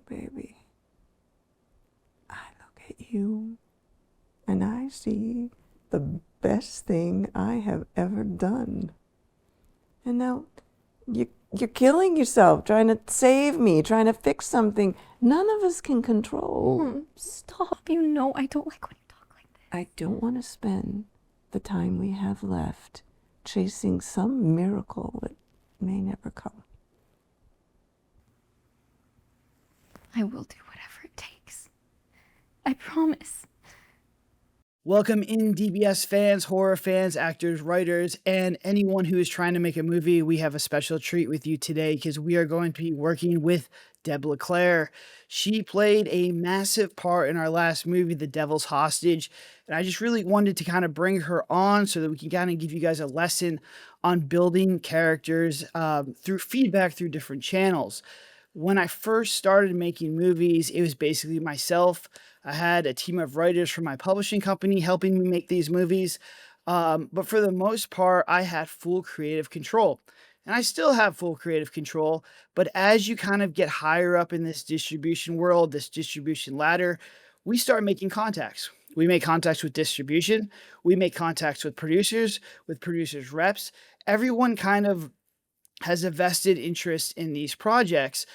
Baby, I look at you and I see the best thing I have ever done. And now you're killing yourself, trying to save me, trying to fix something none of us can control. Stop. You know I don't like when you talk like this. I don't want to spend the time we have left chasing some miracle that may never come. I will do whatever it takes. I promise. Welcome in, DBS fans, horror fans, actors, writers, and anyone who is trying to make a movie. We have a special treat with you today because we are going to be working with Deb LeClair. She played a massive part in our last movie, The Devil's Hostage, and I just really wanted to kind of bring her on so that we can kind of give you guys a lesson on building characters through feedback through different channels. When I first started making movies, it was basically myself. I had a team of writers from my publishing company helping me make these movies. But for the most part, I had full creative control. And I still have full creative control. But as you kind of get higher up in this distribution world, this distribution ladder, we start making contacts. We make contacts with distribution. We make contacts with producers reps. Everyone kind of has a vested interest in these projects.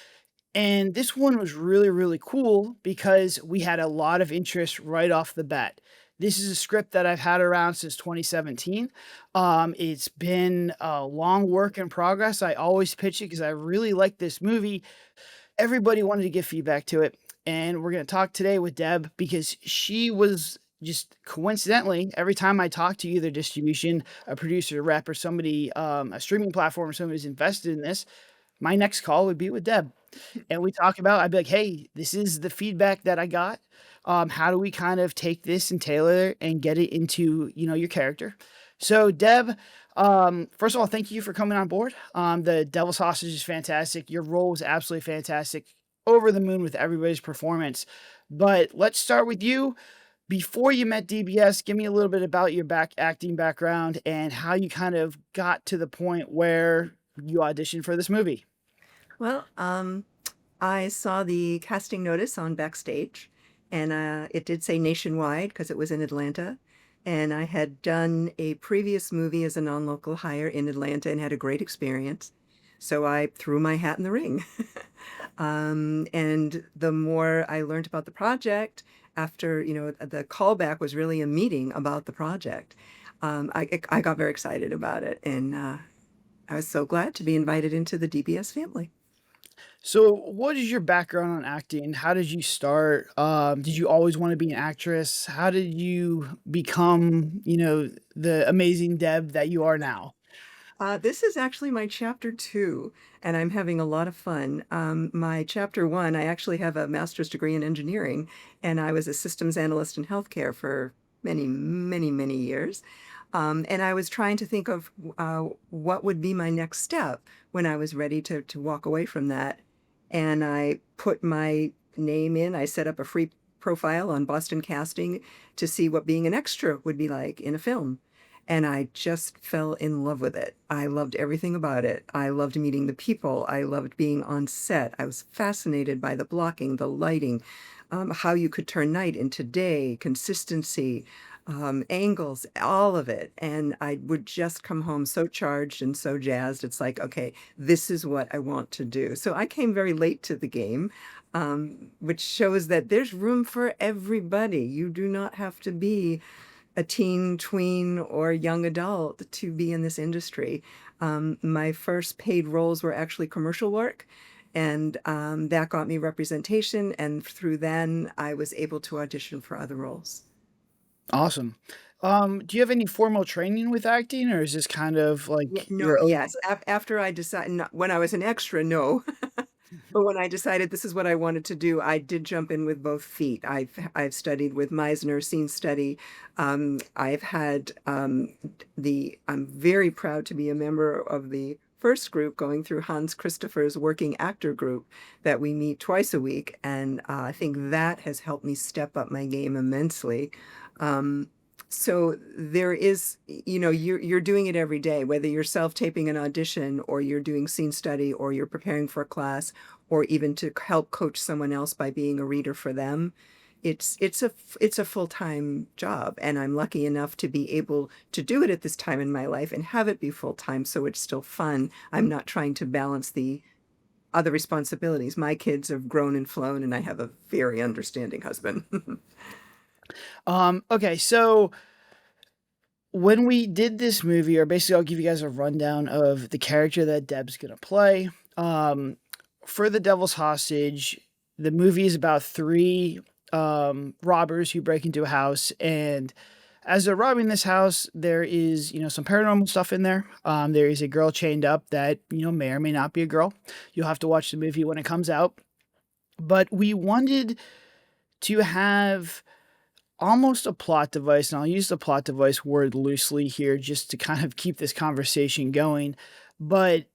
And this one was really, really cool because we had a lot of interest right off the bat. This is a script that I've had around since 2017. It's been a long work in progress. I always pitch it because I really like this movie. Everybody wanted to give feedback to it. And we're going to talk today with Deb because she was just coincidentally, every time I talk to either distribution, a producer, rep, or somebody, a streaming platform, or somebody who's invested in this, my next call would be with Deb. And we talk about, I'd be like, hey, this is the feedback that I got. How do we kind of take this and tailor and get it into, your character? So Deb, first of all, thank you for coming on board. The Devil's Hostage is fantastic. Your role was absolutely fantastic. Over the moon with everybody's performance. But let's start with you. Before you met DBS, give me a little bit about your acting background and how you kind of got to the point where you auditioned for this movie. Well, I saw the casting notice on Backstage, and it did say nationwide because it was in Atlanta. And I had done a previous movie as a non-local hire in Atlanta and had a great experience. So I threw my hat in the ring. And the more I learned about the project, after, the callback was really a meeting about the project. I got very excited about it, and I was so glad to be invited into the DBS family. So, what is your background on acting? How did you start? Did you always want to be an actress? How did you become, the amazing Deb that you are now? This is actually my chapter 2, and I'm having a lot of fun. My chapter 1, I actually have a master's degree in engineering, and I was a systems analyst in healthcare for many, many, many years. And I was trying to think of what would be my next step when I was ready to walk away from that. And I put my name in. I set up a free profile on Boston Casting to see what being an extra would be like in a film. And I just fell in love with it. I loved everything about it. I loved meeting the people. I loved being on set. I was fascinated by the blocking, the lighting, how you could turn night into day, consistency, angles, all of it. And I would just come home so charged and so jazzed. It's like, okay, this is what I want to do. So I came very late to the game, which shows that there's room for everybody. You do not have to be a teen, tween, or young adult to be in this industry. My first paid roles were actually commercial work, and that got me representation. And through then, I was able to audition for other roles. Awesome. Do you have any formal training with acting, or is this kind of Yeah, like no, your own? yes. After I decided, when I was an extra, no. But when I decided this is what I wanted to do, I did jump in with both feet. I've studied with Meisner, scene study. I've had I'm very proud to be a member of the first group going through Hans Christopher's working actor group that we meet twice a week. And I think that has helped me step up my game immensely. So there is, you're doing it every day, whether you're self-taping an audition or you're doing scene study or you're preparing for a class or even to help coach someone else by being a reader for them. It's a full-time job, and I'm lucky enough to be able to do it at this time in my life and have it be full-time, so it's still fun. I'm not trying to balance the other responsibilities. My kids have grown and flown, and I have a very understanding husband. Okay, so when we did this movie, or basically I'll give you guys a rundown of the character that Deb's gonna play. For The Devil's Hostage, the movie is about three robbers who break into a house, and as they're robbing this house, there is, some paranormal stuff in there. There is a girl chained up that, may or may not be a girl. You'll have to watch the movie when it comes out. But we wanted to have almost a plot device, and I'll use the plot device word loosely here just to kind of keep this conversation going. But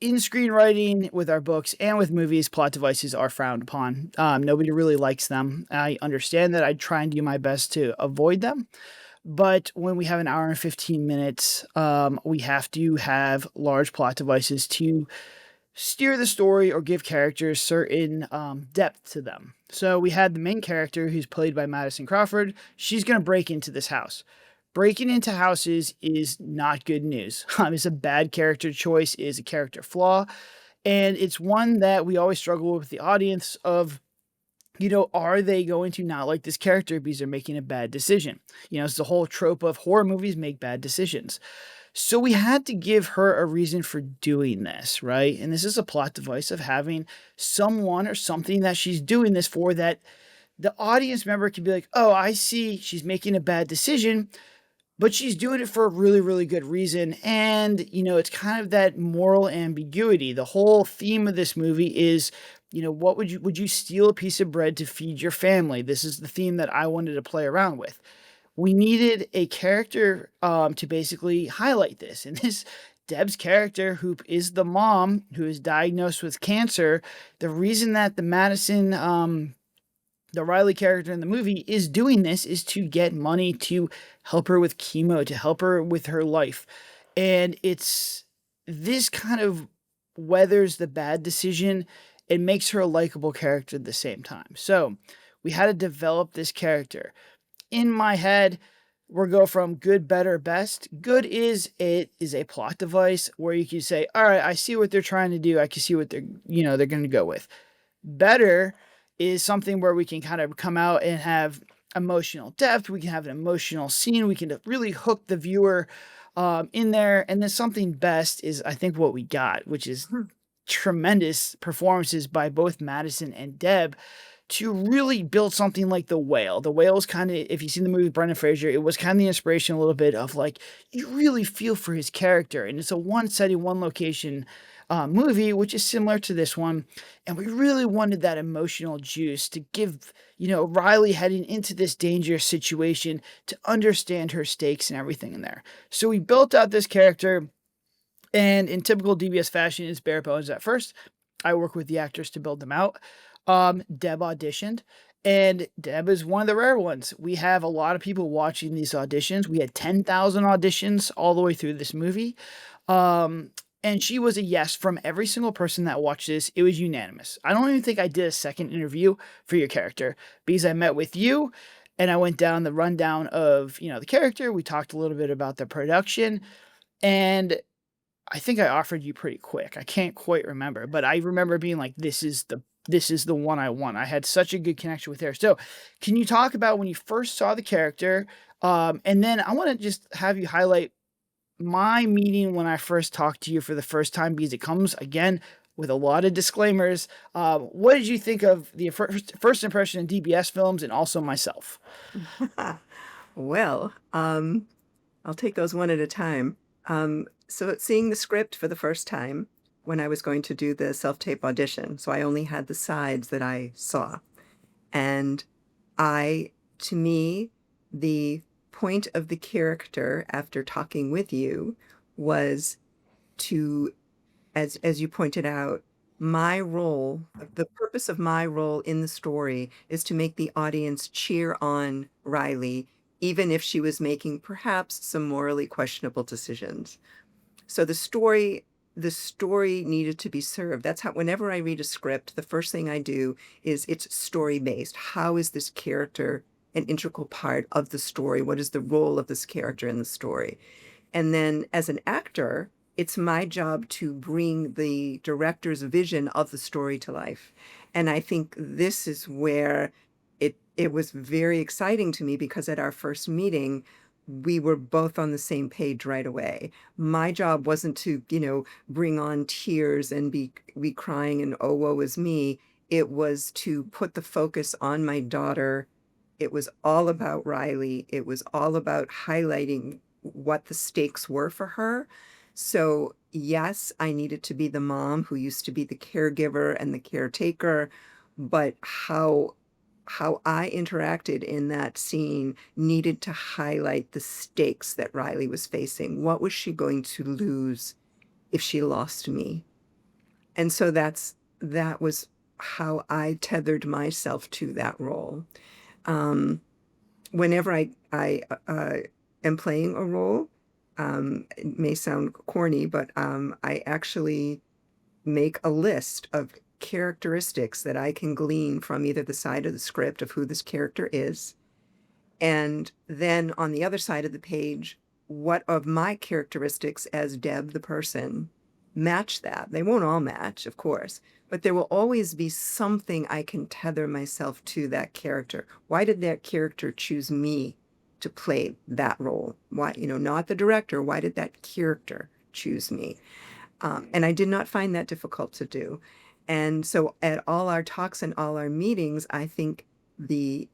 in screenwriting, with our books and with movies, plot devices are frowned upon. Nobody really likes them. I understand that. I try and do my best to avoid them. But when we have an hour and 15 minutes, we have to have large plot devices to steer the story or give characters certain depth to them. So we had the main character, who's played by Madison Crawford. She's going to break into this house. Breaking into houses is not good news. It's a bad character choice, is a character flaw, and it's one that we always struggle with the audience of, are they going to not like this character because they're making a bad decision? It's the whole trope of horror movies make bad decisions. So we had to give her a reason for doing this, right? And this is a plot device of having someone or something that she's doing this for, that the audience member can be like, oh, I see she's making a bad decision, but she's doing it for a really, really good reason. And, it's kind of that moral ambiguity. The whole theme of this movie is, what would you steal a piece of bread to feed your family? This is the theme that I wanted to play around with. We needed a character to basically highlight this. And this Deb's character, who is the mom who is diagnosed with cancer, the reason that the Riley character in the movie is doing this is to get money to help her with chemo, to help her with her life. And it's this kind of weathers the bad decision. It makes her a likable character at the same time. So we had to develop this character. In my head, we'll go from good, better, best. Good is a plot device where you can say, all right, I see what they're trying to do. I can see what they're going to go with. Better is something where we can kind of come out and have emotional depth. We can have an emotional scene. We can really hook the viewer in there. And then something best is, I think, what we got, which is tremendous performances by both Madison and Deb to really build something like The Whale. The Whale is kind of, if you've seen the movie Brendan Fraser, it was kind of the inspiration a little bit of, like, you really feel for his character. And it's a one setting, one location movie, which is similar to this one. And we really wanted that emotional juice to give, Riley heading into this dangerous situation to understand her stakes and everything in there. So we built out this character, and in typical DBS fashion, it's bare bones at first. I work with the actors to build them out. Deb auditioned, and Deb is one of the rare ones. We have a lot of people watching these auditions. We had 10,000 auditions all the way through this movie. And she was a yes from every single person that watched this. It was unanimous. I don't even think I did a second interview for your character, because I met with you and I went down the rundown of, the character. We talked a little bit about the production, and I think I offered you pretty quick. I can't quite remember, but I remember being like, this is the one I want. I had such a good connection with her. So can you talk about when you first saw the character? And then I want to just have you highlight my meeting when I first talked to you for the first time, because it comes, again, with a lot of disclaimers. What did you think of the first impression in DBS films, and also myself? Well, I'll take those one at a time. So seeing the script for the first time when I was going to do the self-tape audition, so I only had the sides that I saw. And to me, the point of the character after talking with you was to, as you pointed out, my role, the purpose of my role in the story is to make the audience cheer on Riley, even if she was making perhaps some morally questionable decisions. So the story the story needed to be served. That's how, whenever I read a script, the first thing I do is it's story based. How is this character an integral part of the story? What is the role of this character in the story? And then as an actor, it's my job to bring the director's vision of the story to life. And I think this is where it was very exciting to me, because at our first meeting, we were both on the same page right away. My job wasn't to, bring on tears and be crying and oh, woe is me. It was to put the focus on my daughter. It was all about Riley. It was all about highlighting what the stakes were for her. So, yes, I needed to be the mom who used to be the caregiver and the caretaker, but how I interacted in that scene needed to highlight the stakes that Riley was facing. What was she going to lose if she lost me? And so that was how I tethered myself to that role. Whenever I am playing a role, it may sound corny, but I actually make a list of characteristics that I can glean from either the side of the script of who this character is, and then on the other side of the page, what of my characteristics as Deb the person match that. They won't all match, of course, but there will always be something I can tether myself to that character. Why did that character choose me to play that role? Why, not the director, why did that character choose me? And I did not find that difficult to do. And so at all our talks and all our meetings, I think the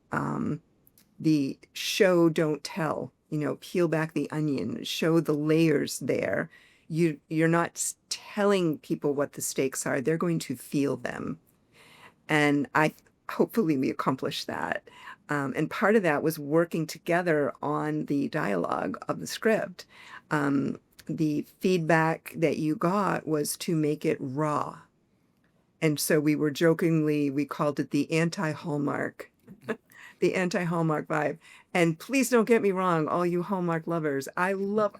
show, don't tell, peel back the onion, show the layers there. You're not telling people what the stakes are. They're going to feel them. And hopefully we accomplished that. And part of that was working together on the dialogue of the script. The feedback that you got was to make it raw. And so we called it the anti-Hallmark, the anti-Hallmark vibe. And please don't get me wrong, all you Hallmark lovers. I love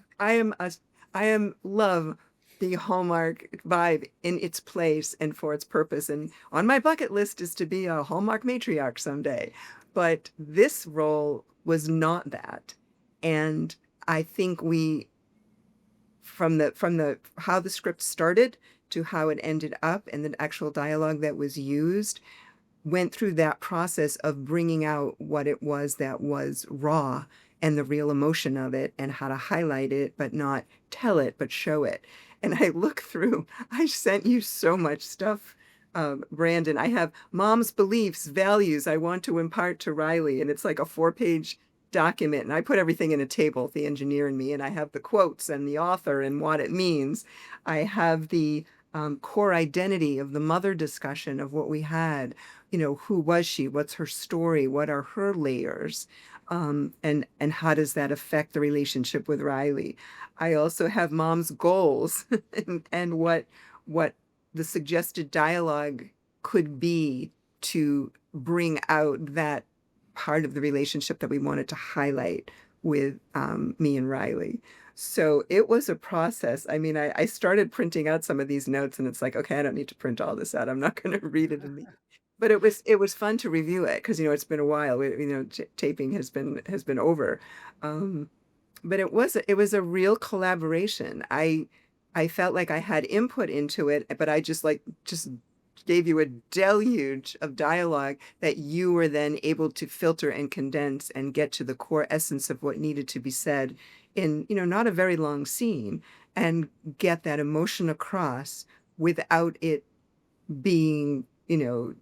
the Hallmark vibe in its place and for its purpose. And on my bucket list is to be a Hallmark matriarch someday. But this role was not that. And I think from the how the script started to how it ended up and the actual dialogue that was used, went through that process of bringing out what it was that was raw and the real emotion of it, and how to highlight it, but not tell it, but show it. And I sent you so much stuff, Brandon. I have mom's beliefs, values I want to impart to Riley, and it's like a 4-page document. And I put everything in a table, the engineer in me, and I have the quotes and the author and what it means. I have the core identity of the mother discussion of what we had. Who was she? What's her story? What are her layers? And how does that affect the relationship with Riley? I also have mom's goals and what the suggested dialogue could be to bring out that part of the relationship that we wanted to highlight with me and Riley. So it was a process. I mean, I started printing out some of these notes, and it's like, okay, I don't need to print all this out. I'm not going to read it but it was fun to review it, because it's been a while. Taping has been over, but it was a real collaboration. I felt like I had input into it, but I just gave you a deluge of dialogue that you were then able to filter and condense and get to the core essence of what needed to be said in not a very long scene, and get that emotion across without it being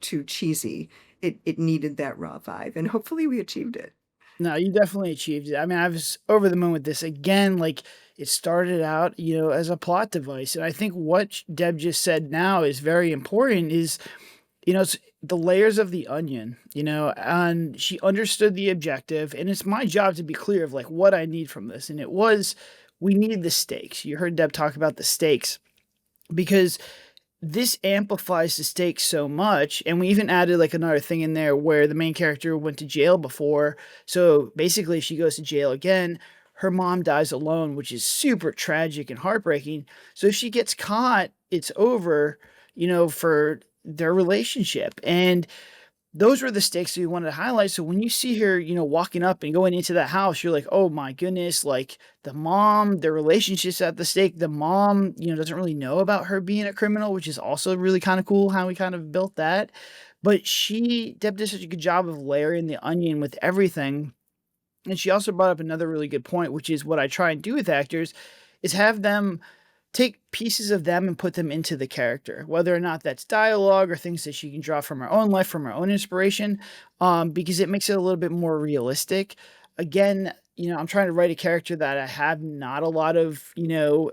too cheesy. It needed that raw vibe, and hopefully we achieved it. No, you definitely achieved it. I mean, I was over the moon with this. Again, like, it started out, as a plot device. And I think what Deb just said now is very important is, it's the layers of the onion, and she understood the objective. And it's my job to be clear of like what I need from this. And we needed the stakes. You heard Deb talk about the stakes, because this amplifies the stakes so much. And we even added like another thing in there where the main character went to jail before. So basically, if she goes to jail again, her mom dies alone, which is super tragic and heartbreaking. So if she gets caught, it's over, for their relationship. And those were the stakes we wanted to highlight. So when you see her, walking up and going into that house, you're like, oh my goodness, like the mom, the relationship's at the stake. The mom, doesn't really know about her being a criminal, which is also really kind of cool how we kind of built that. But Deb did such a good job of layering the onion with everything. And she also brought up another really good point, which is what I try and do with actors is have them take pieces of them and put them into the character, whether or not that's dialogue or things that she can draw from her own life, from her own inspiration, because it makes it a little bit more realistic. Again, I'm trying to write a character that I have not a lot of,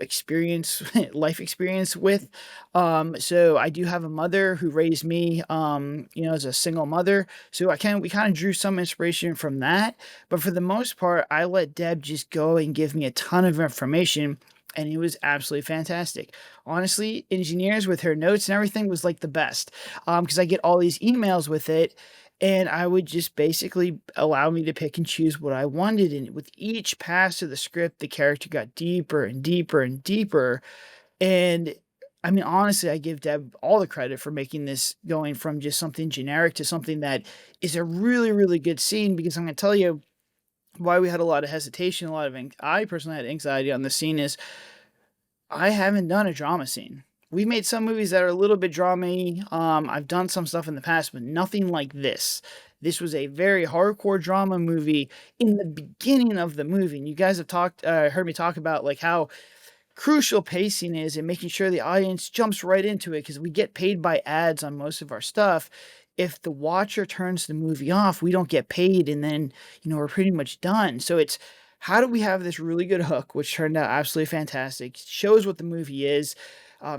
experience, life experience with. So I do have a mother who raised me, as a single mother. So we kind of drew some inspiration from that. But for the most part, I let Deb just go and give me a ton of information, and it was absolutely fantastic. Honestly, engineers with her notes and everything was like the best, because I get all these emails with it, and I would just basically allow me to pick and choose what I wanted. And with each pass of the script, the character got deeper and deeper and deeper. And I mean, honestly, I give Deb all the credit for making this going from just something generic to something that is a really, really good scene. Because I'm going to tell you why we had a lot of hesitation, I personally had anxiety on the scene is I haven't done a drama scene. We've made some movies that are a little bit drama-y. I've done some stuff in the past, but nothing like this. This was a very hardcore drama movie in the beginning of the movie. And you guys have heard me talk about like how crucial pacing is and making sure the audience jumps right into it because we get paid by ads on most of our stuff. If the watcher turns the movie off, we don't get paid, and then we're pretty much done. So it's how do we have this really good hook, which turned out absolutely fantastic, shows what the movie is,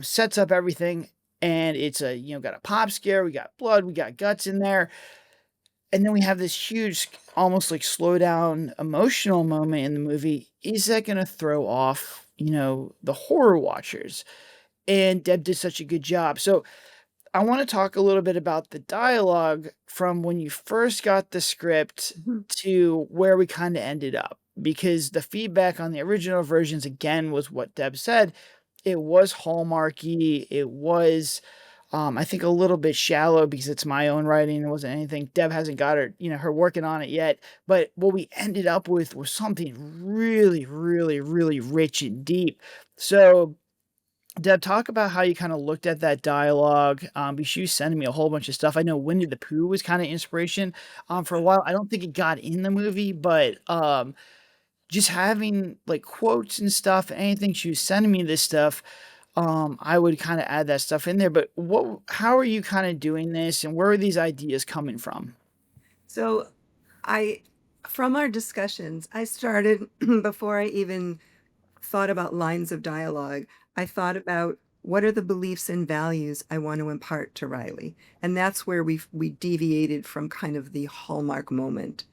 sets up everything, and it's got a pop scare, we got blood, we got guts in there, and then we have this huge, almost like slow down emotional moment in the movie. Is that going to throw off, the horror watchers? And Deb did such a good job. So I want to talk a little bit about the dialogue from when you first got the script to where we kind of ended up, because the feedback on the original versions, again, was what Deb said. It was hallmarky. It was, I think, a little bit shallow because it's my own writing. It wasn't anything. Deb hasn't got her working on it yet. But what we ended up with was something really, really, really rich and deep. So Deb, talk about how you kind of looked at that dialogue, because she was sending me a whole bunch of stuff. I know Winnie the Pooh was kind of inspiration, for a while. I don't think it got in the movie, but, just having, like, quotes and stuff, anything she was sending me this stuff, I would kinda add that stuff in there, but how are you kinda doing this, and where are these ideas coming from? So I, from our discussions, I started before I even thought about lines of dialogue. I thought about what are the beliefs and values I want to impart to Riley, and that's where we deviated from kind of the hallmark moment,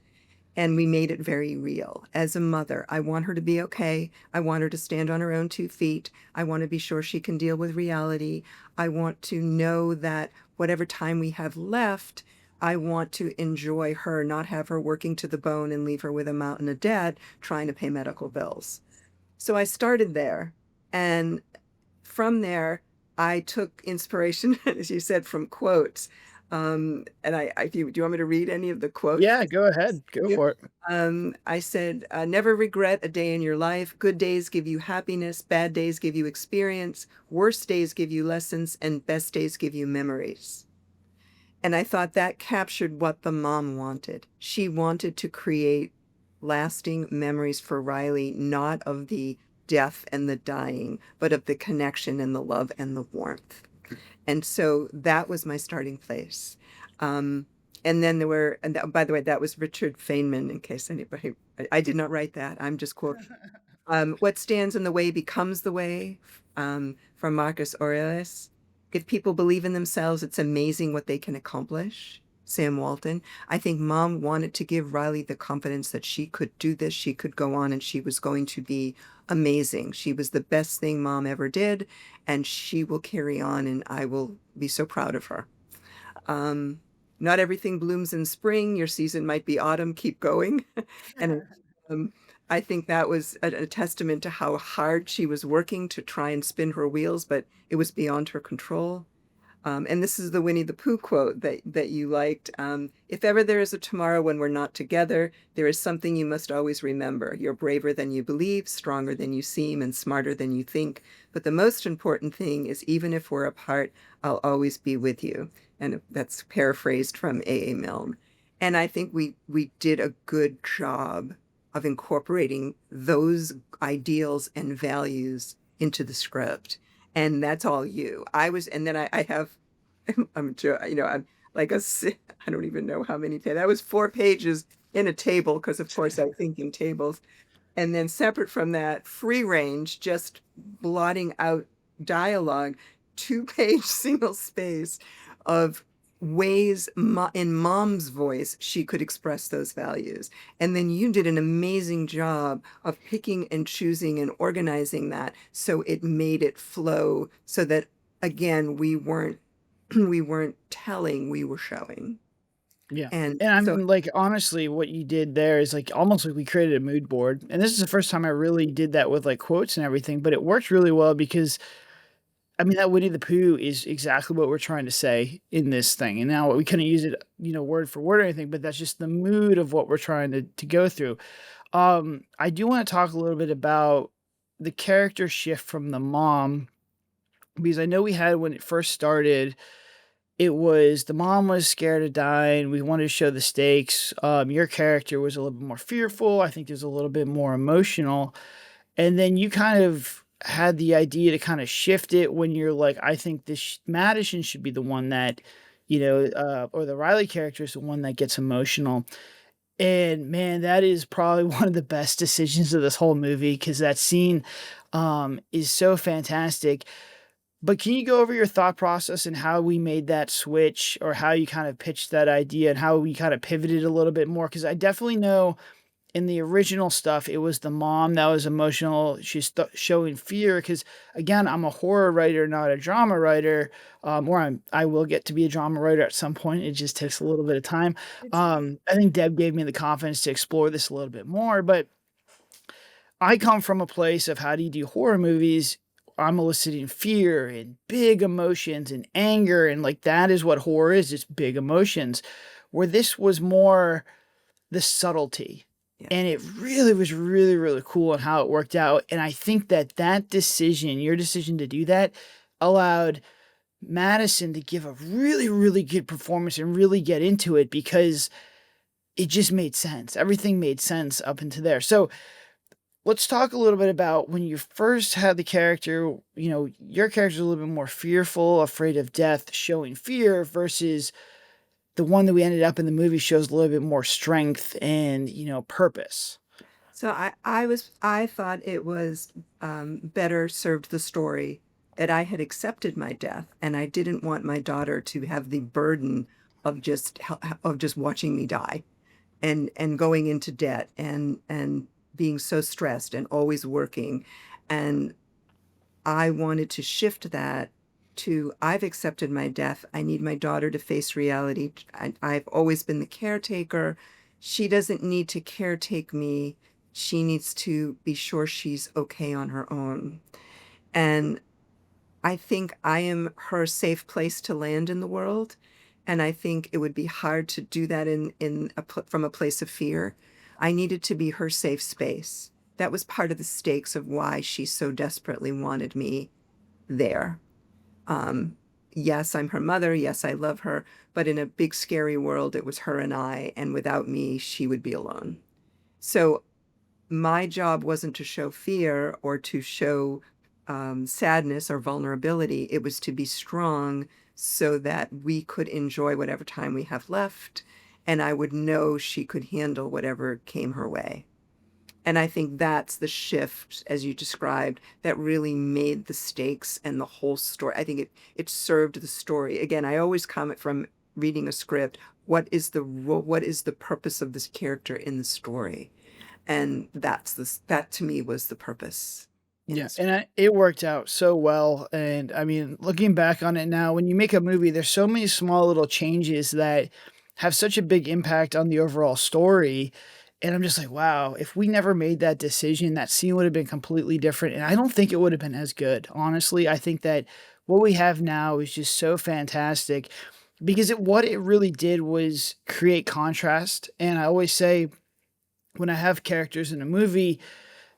and we made it very real. As a mother, I want her to be okay. I want her to stand on her own 2 feet. I want to be sure she can deal with reality. I want to know that whatever time we have left, I want to enjoy her, not have her working to the bone and leave her with a mountain of debt trying to pay medical bills. So I started there. And from there, I took inspiration, as you said, from quotes. And do you want me to read any of the quotes? Yeah, go ahead. Go Yep. for it. I said, never regret a day in your life. Good days give you happiness. Bad days give you experience. Worst days give you lessons. And best days give you memories. And I thought that captured what the mom wanted. She wanted to create lasting memories for Riley, not of the death and the dying, but of the connection and the love and the warmth. And so that was my starting place. And then by the way, that was Richard Feynman, in case anybody, I did not write that. I'm just quoting. What stands in the way becomes the way, from Marcus Aurelius. If people believe in themselves, it's amazing what they can accomplish. Sam Walton. I think mom wanted to give Riley the confidence that she could do this, she could go on, and she was going to be amazing. She was the best thing mom ever did, and she will carry on, and I will be so proud of her. Not everything blooms in spring. Your season might be autumn. Keep going. And I think that was a testament to how hard she was working to try and spin her wheels, but it was beyond her control. And this is the Winnie the Pooh quote that you liked. If ever there is a tomorrow when we're not together, there is something you must always remember. You're braver than you believe, stronger than you seem, and smarter than you think. But the most important thing is even if we're apart, I'll always be with you. And that's paraphrased from A. A. Milne. And I think we did a good job of incorporating those ideals and values into the script. And that's all you. And then I have, I'm like I don't even know how many pages. That was 4 pages in a table because, of course, I think in tables. And then separate from that, free range, just blotting out dialogue, 2 page single space of ways in mom's voice she could express those values. And then you did an amazing job of picking and choosing and organizing that so it made it flow so that again we weren't we weren't telling, we were showing. Yeah. And And I so mean, like, honestly, what you did there is like almost like we created a mood board. And this is the first time I really did that with like quotes and everything, but it worked really well because I mean, that Winnie the Pooh is exactly what we're trying to say in this thing. And now we couldn't use it, word for word or anything, but that's just the mood of what we're trying to go through. I do want to talk a little bit about the character shift from the mom because I know we had when it first started, it was the mom was scared of dying. We wanted to show the stakes. Your character was a little bit more fearful. I think there's a little bit more emotional. And then you kind of had the idea to kind of shift it when you're like, I think this Madison should be the one that, or the Riley character is the one that gets emotional. And man, that is probably one of the best decisions of this whole movie because that scene is so fantastic. But can you go over your thought process and how we made that switch or how you kind of pitched that idea and how we kind of pivoted a little bit more? Because I definitely know in the original stuff, it was the mom that was emotional. She's showing fear because, again, I'm a horror writer, not a drama writer. I will get to be a drama writer at some point. It just takes a little bit of time. it's I think Deb gave me the confidence to explore this a little bit more. But I come from a place of how do you do horror movies? I'm eliciting fear and big emotions and anger. And like that is what horror is. It's big emotions. Where this was more the subtlety. yeah. And it really was really, really cool on how it worked out. And I think that that decision, your decision to do that, allowed Madison to give a really, really good performance and really get into it because it just made sense. Everything made sense up into there. So let's talk a little bit about when you first had the character, your character's a little bit more fearful, afraid of death, showing fear versus the one that we ended up in the movie shows a little bit more strength and, purpose. So I thought it was better served the story that I had accepted my death, and I didn't want my daughter to have the burden of just watching me die, and going into debt and being so stressed and always working, and I wanted to shift that to I've accepted my death. I need my daughter to face reality. I've always been the caretaker. She doesn't need to caretake me. She needs to be sure she's okay on her own. And I think I am her safe place to land in the world. And I think it would be hard to do that from a place of fear. I needed to be her safe space. That was part of the stakes of why she so desperately wanted me there. Yes, I'm her mother. Yes, I love her. But in a big, scary world, it was her and I. And without me, she would be alone. So my job wasn't to show fear or to show sadness or vulnerability. It was to be strong so that we could enjoy whatever time we have left. And I would know she could handle whatever came her way. And I think that's the shift, as you described, that really made the stakes and the whole story. I think it served the story. Again, I always comment from reading a script, what is the purpose of this character in the story? And that to me was the purpose. Yeah, and it worked out so well. And I mean, looking back on it now, when you make a movie, there's so many small little changes that have such a big impact on the overall story. And I'm just like, wow, if we never made that decision, that scene would have been completely different. And I don't think it would have been as good. Honestly, I think that what we have now is just so fantastic because what it really did was create contrast. And I always say when I have characters in a movie,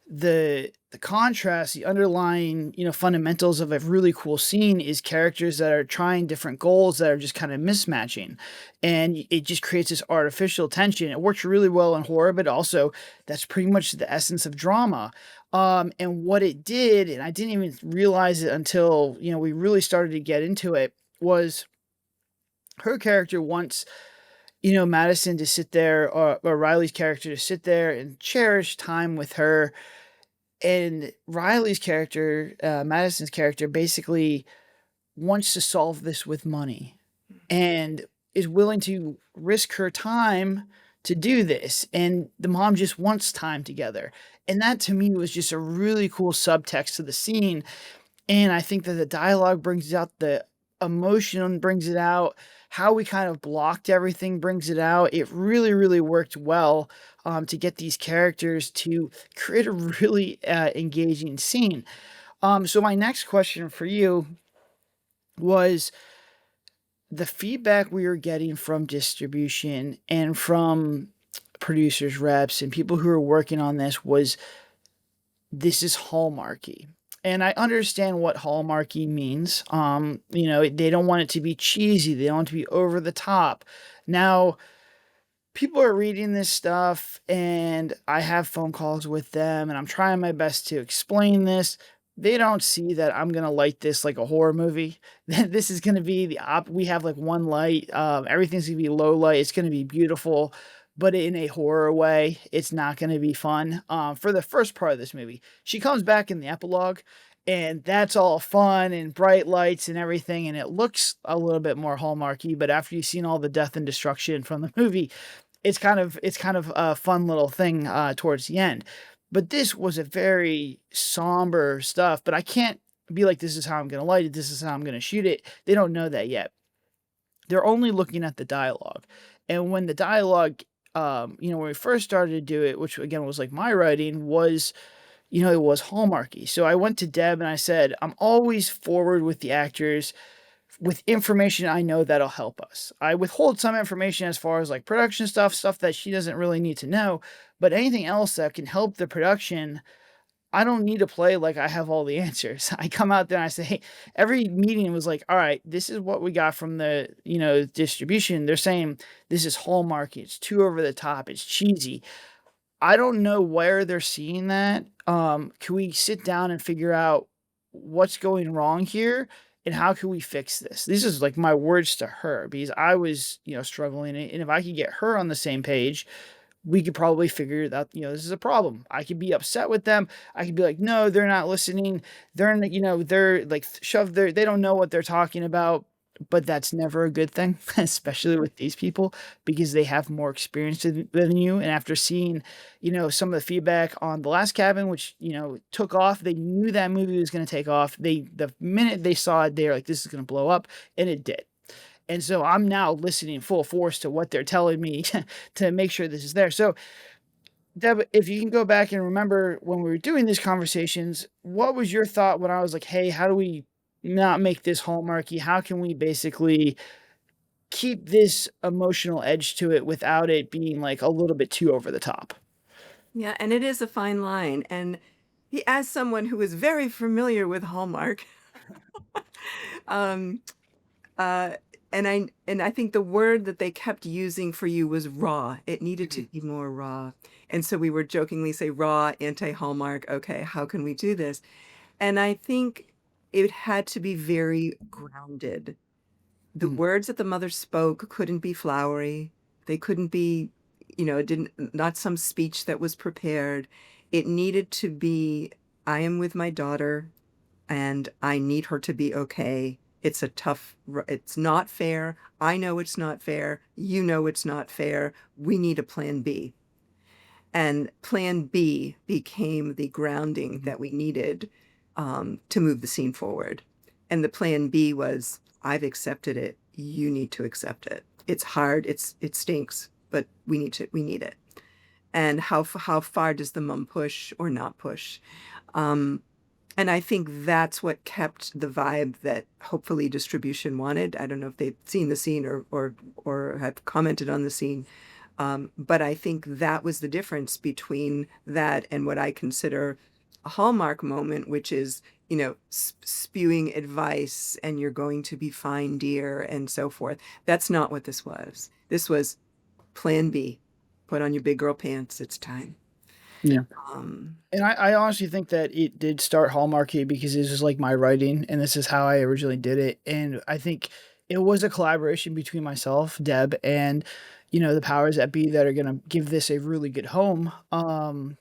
the contrast, the underlying, fundamentals of a really cool scene is characters that are trying different goals that are just kind of mismatching. And it just creates this artificial tension. It works really well in horror, but also that's pretty much the essence of drama. And what it did, and I didn't even realize it until, we really started to get into it, was her character wants, Madison to sit there, or Riley's character to sit there and cherish time with her. And Riley's character, Madison's character, basically wants to solve this with money and is willing to risk her time to do this. And the mom just wants time together. And that to me was just a really cool subtext to the scene. And I think that the dialogue brings out the emotion, brings it out. How we kind of blocked everything brings it out. It really, really worked well to get these characters to create a really engaging scene. So my next question for you was the feedback we were getting from distribution and from producers, reps, and people who are working on this was this is Hallmarky. And I understand what Hallmarky means. They don't want it to be cheesy. They don't want it to be over the top. Now, people are reading this stuff and I have phone calls with them and I'm trying my best to explain this. They don't see that I'm going to light this like a horror movie. This is going to be we have like one light. Everything's going to be low light. It's going to be beautiful, but in a horror way. It's not going to be fun. For the first part of this movie, she comes back in the epilogue and that's all fun and bright lights and everything. And it looks a little bit more Hallmarky, but after you've seen all the death and destruction from the movie, it's kind of a fun little thing towards the end. But this was a very somber stuff, but I can't be like, this is how I'm going to light it. This is how I'm going to shoot it. They don't know that yet. They're only looking at the dialogue. And when the dialogue, when we first started to do it, which again was like my writing, was, it was Hallmarky. So I went to Deb and I said, I'm always forward with the actors with information I know that'll help us. I withhold some information as far as like production stuff that she doesn't really need to know, but anything else that can help the production, I don't need to play like I have all the answers. I come out there and I say, hey, every meeting was like, all right, this is what we got from the, distribution. They're saying this is Hallmarky. It's too over the top. It's cheesy. I don't know where they're seeing that. Can we sit down and figure out what's going wrong here? And how can we fix this? This is like my words to her because I was, struggling. And if I could get her on the same page, we could probably figure it out. This is a problem. I could be upset with them. I could be like, no, they're not listening. They're like they don't know what they're talking about. But that's never a good thing, especially with these people, because they have more experience than you. And after seeing, some of the feedback on The Last Cabin, which, took off, they knew that movie was going to take off. The minute they saw it, they're like, this is going to blow up. And it did. And so I'm now listening full force to what they're telling me to make sure this is there. So, Deb, if you can go back and remember when we were doing these conversations, what was your thought when I was like, hey, how do we not make this Hallmarky? How can we basically keep this emotional edge to it without it being like a little bit too over the top? Yeah, and it is a fine line. And as someone who is very familiar with Hallmark, um, uh, and I think the word that they kept using for you was raw. It needed to be more raw. And so we were jokingly say raw, anti-Hallmark. Okay, how can we do this? And I think it had to be very grounded. The words that the mother spoke couldn't be flowery. They couldn't be, not some speech that was prepared. It needed to be, I am with my daughter and I need her to be okay. It's not fair. I know it's not fair. You know it's not fair. We need a plan B. And plan B became the grounding that we needed to move the scene forward. And the plan B was, I've accepted it. You need to accept it. It's hard. It stinks, but we need it. and how far does the mom push or not push. And I think that's what kept the vibe that hopefully distribution wanted. I don't know if they've seen the scene or have commented on the scene. But I think that was the difference between that and what I consider a Hallmark moment, which is, spewing advice and you're going to be fine, dear, and so forth. That's not what this was. This was plan B. Put on your big girl pants. It's time. Yeah. Um, And I honestly think that it did start Hallmarky because this is like my writing and this is how I originally did it. And I think it was a collaboration between myself, Deb, and the powers that be that are gonna give this a really good home. And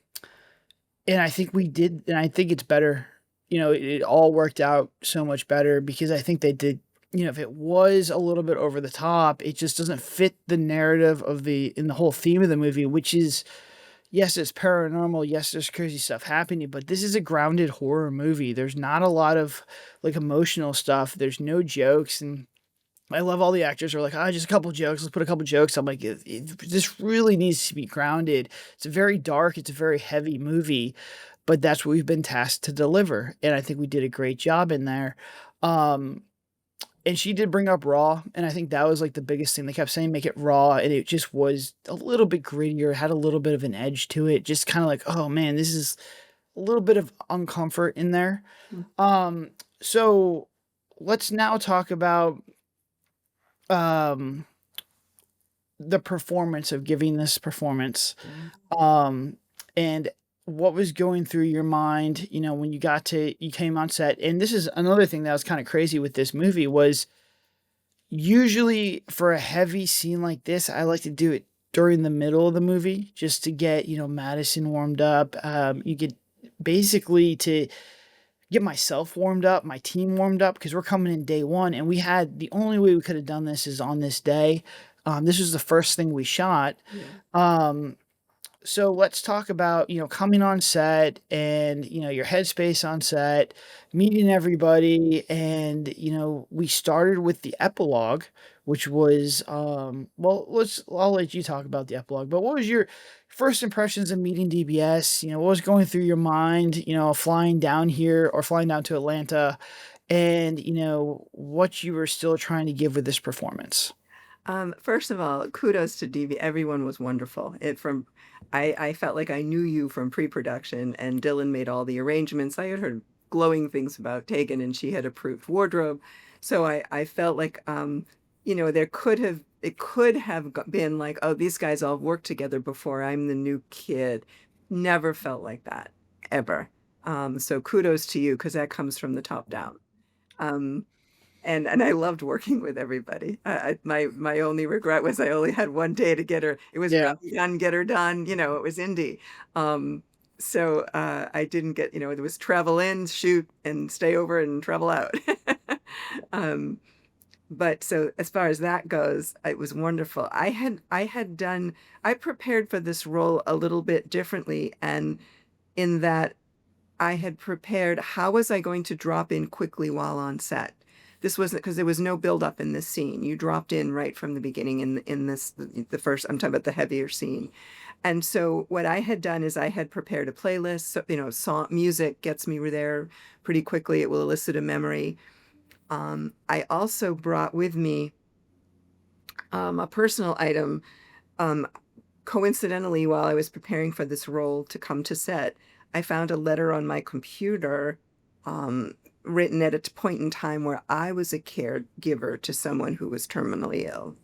I think we did, and I think it's better. It all worked out so much better because I think they did. If it was a little bit over the top, it just doesn't fit the narrative of the whole theme of the movie, which is, yes, it's paranormal. Yes, there's crazy stuff happening, but this is a grounded horror movie. There's not a lot of like emotional stuff. There's no jokes, and I love all the actors are like, just a couple jokes. Let's put a couple jokes. I'm like, this really needs to be grounded. It's very dark. It's a very heavy movie, but that's what we've been tasked to deliver, and I think we did a great job in there. Um, and she did bring up raw, and I think that was like the biggest thing. They kept saying make it raw, and it just was a little bit grittier, had a little bit of an edge to it. Just kind of like, oh man, this is a little bit of uncomfort in there. So let's now talk about um the performance of giving this performance. And what was going through your mind, when you came on set. And this is another thing that was kind of crazy with this movie was usually for a heavy scene like this, I like to do it during the middle of the movie just to get, Madison warmed up. You get basically to get myself warmed up, my team warmed up, because we're coming in day one, and we had the only way we could have done this is on this day. This was the first thing we shot. So let's talk about, coming on set and, your headspace on set, meeting everybody. And, we started with the epilogue, which was, I'll let you talk about the epilogue, but what was your first impressions of meeting DBS? What was going through your mind, flying down here or flying down to Atlanta and, what you were still trying to give with this performance? First of all, kudos to DV. Everyone was wonderful. I felt like I knew you from pre-production, and Dylan made all the arrangements. I had heard glowing things about Tegan, and she had approved wardrobe. So I felt like, it could have been like, oh, these guys all worked together before. I'm the new kid. Never felt like that, ever. So kudos to you, because that comes from the top down. Um, and I loved working with everybody. My only regret was I only had one day to get her. It was Yeah. run, done, get her done. It was indie. So I didn't get, there was travel in, shoot, and stay over and travel out. um, but so as far as that goes, it was wonderful. I prepared for this role a little bit differently, and in that I had prepared how was I going to drop in quickly while on set. This wasn't because there was no build up in this scene. You dropped in right from the beginning in this the first. I'm talking about the heavier scene, and so what I had done is I had prepared a playlist. So, song music gets me there pretty quickly. It will elicit a memory. I also brought with me a personal item. Um, Coincidentally, while I was preparing for this role to come to set, I found a letter on my computer um, written at a point in time where I was a caregiver to someone who was terminally ill.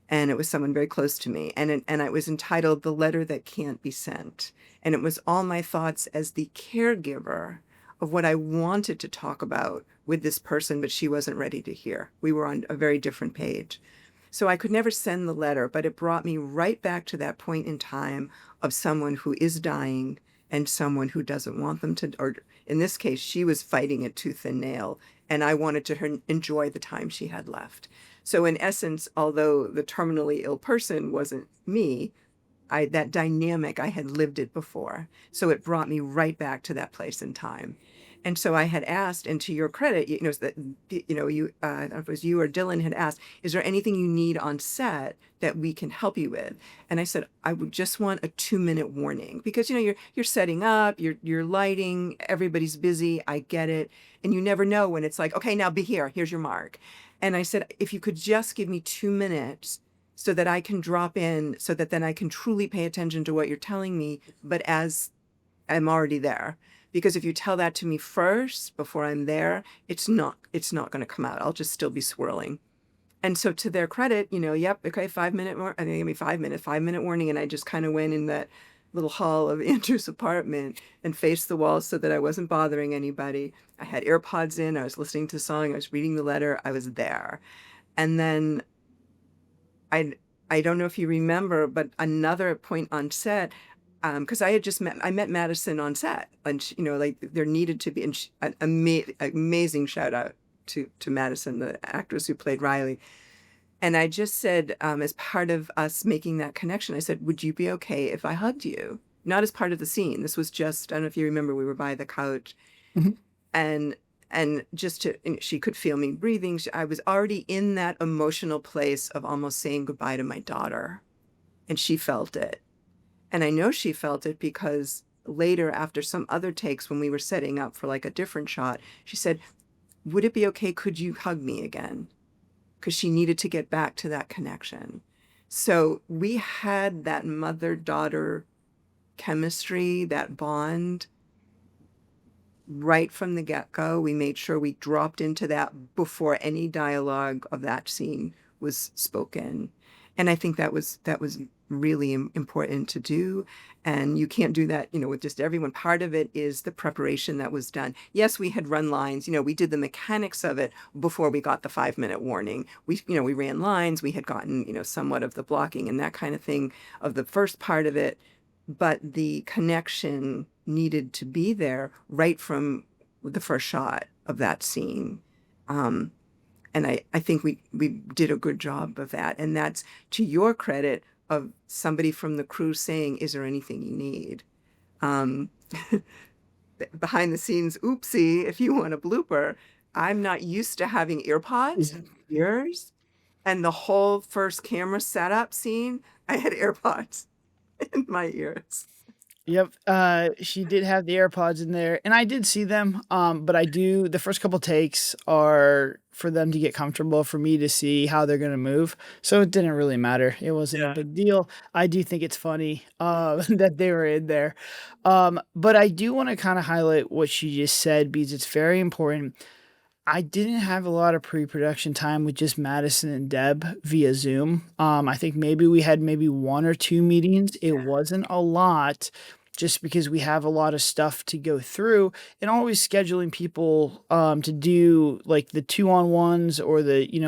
And it was someone very close to me. And it was entitled The Letter That Can't Be Sent. And it was all my thoughts as the caregiver of what I wanted to talk about with this person, but she wasn't ready to hear. We were on a very different page. So I could never send the letter, but it brought me right back to that point in time of someone who is dying and someone who doesn't want them to, or in this case, she was fighting it tooth and nail, and I wanted to enjoy the time she had left. So in essence, although the terminally ill person wasn't me, that dynamic, I had lived it before. So it brought me right back to that place in time. And so I had asked, and to your credit, that you, I don't know if it was you or Dylan had asked, is there anything you need on set that we can help you with? And I said, I would just want a 2-minute warning, because you're setting up, you're lighting, everybody's busy, I get it, and you never know when it's like, okay, now be here, here's your mark. And I said, if you could just give me 2 minutes so that I can drop in, so that then I can truly pay attention to what you're telling me, but as I'm already there. Because if you tell that to me first before I'm there, it's not going to come out. I'll just still be swirling. And so to their credit, yep, okay, 5 minute more. I think give me 5 minute warning. And I just kind of went in that little hall of Andrew's apartment and faced the wall so that I wasn't bothering anybody. I had AirPods in, I was listening to a song, I was reading the letter, I was there. And then I don't know if you remember, but another point on set, because I met Madison on set, and like there needed to be, and an amazing shout out to Madison, the actress who played Riley. And I just said, as part of us making that connection, I said, would you be okay if I hugged you? Not as part of the scene. This was just, I don't know if you remember, we were by the couch, Mhm. and just to, she could feel me breathing. I was already in that emotional place of almost saying goodbye to my daughter, and she felt it. And I know she felt it because later, after some other takes, when we were setting up for like a different shot, she said, would it be okay? Could you hug me again? Because she needed to get back to that connection. So we had that mother-daughter chemistry, that bond right from the get-go. We made sure we dropped into that before any dialogue of that scene was spoken. And I think that was really important to do. And you can't do that, with just everyone. Part of it is the preparation that was done. Yes, we had run lines, we did the mechanics of it before we got the 5-minute warning. We ran lines, we had gotten, somewhat of the blocking and that kind of thing of the first part of it. But the connection needed to be there right from the first shot of that scene. And I think we did a good job of that. And that's to your credit of somebody from the crew saying, is there anything you need? Um, behind the scenes, oopsie, if you want a blooper, I'm not used to having earpods in ears. And the whole first camera setup scene, I had AirPods in my ears. Yep, she did have the AirPods in there, and I did see them, but the first couple takes are for them to get comfortable, for me to see how they're gonna move, so it didn't really matter, it wasn't a Yeah. big deal. I do think it's funny, that they were in there, but I do wanna kinda highlight what she just said because it's very important. I didn't have a lot of pre-production time with just Madison and Deb via Zoom. I think maybe we had maybe 1 or 2 meetings. It wasn't a lot just because we have a lot of stuff to go through, and always scheduling people to do like the 2-on-ones or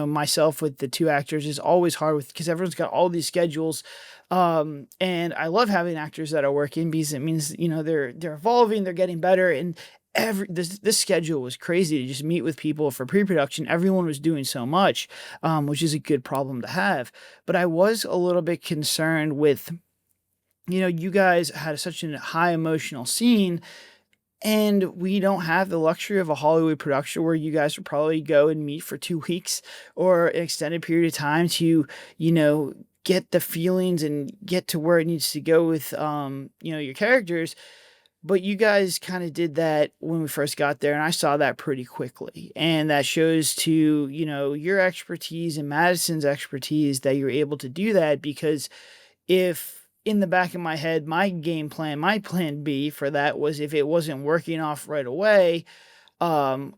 myself with the 2 actors is always hard because everyone's got all these schedules. And I love having actors that are working because it means, they're evolving, they're getting better, and this schedule was crazy to just meet with people for pre-production. Everyone was doing so much, which is a good problem to have. But I was a little bit concerned with, you guys had such a high emotional scene, and we don't have the luxury of a Hollywood production where you guys would probably go and meet for 2 weeks or an extended period of time to, get the feelings and get to where it needs to go with, your characters. But you guys kinda did that when we first got there, and I saw that pretty quickly, and that shows to, your expertise and Madison's expertise that you're able to do that because if in the back of my head, my plan B for that was if it wasn't working off right away,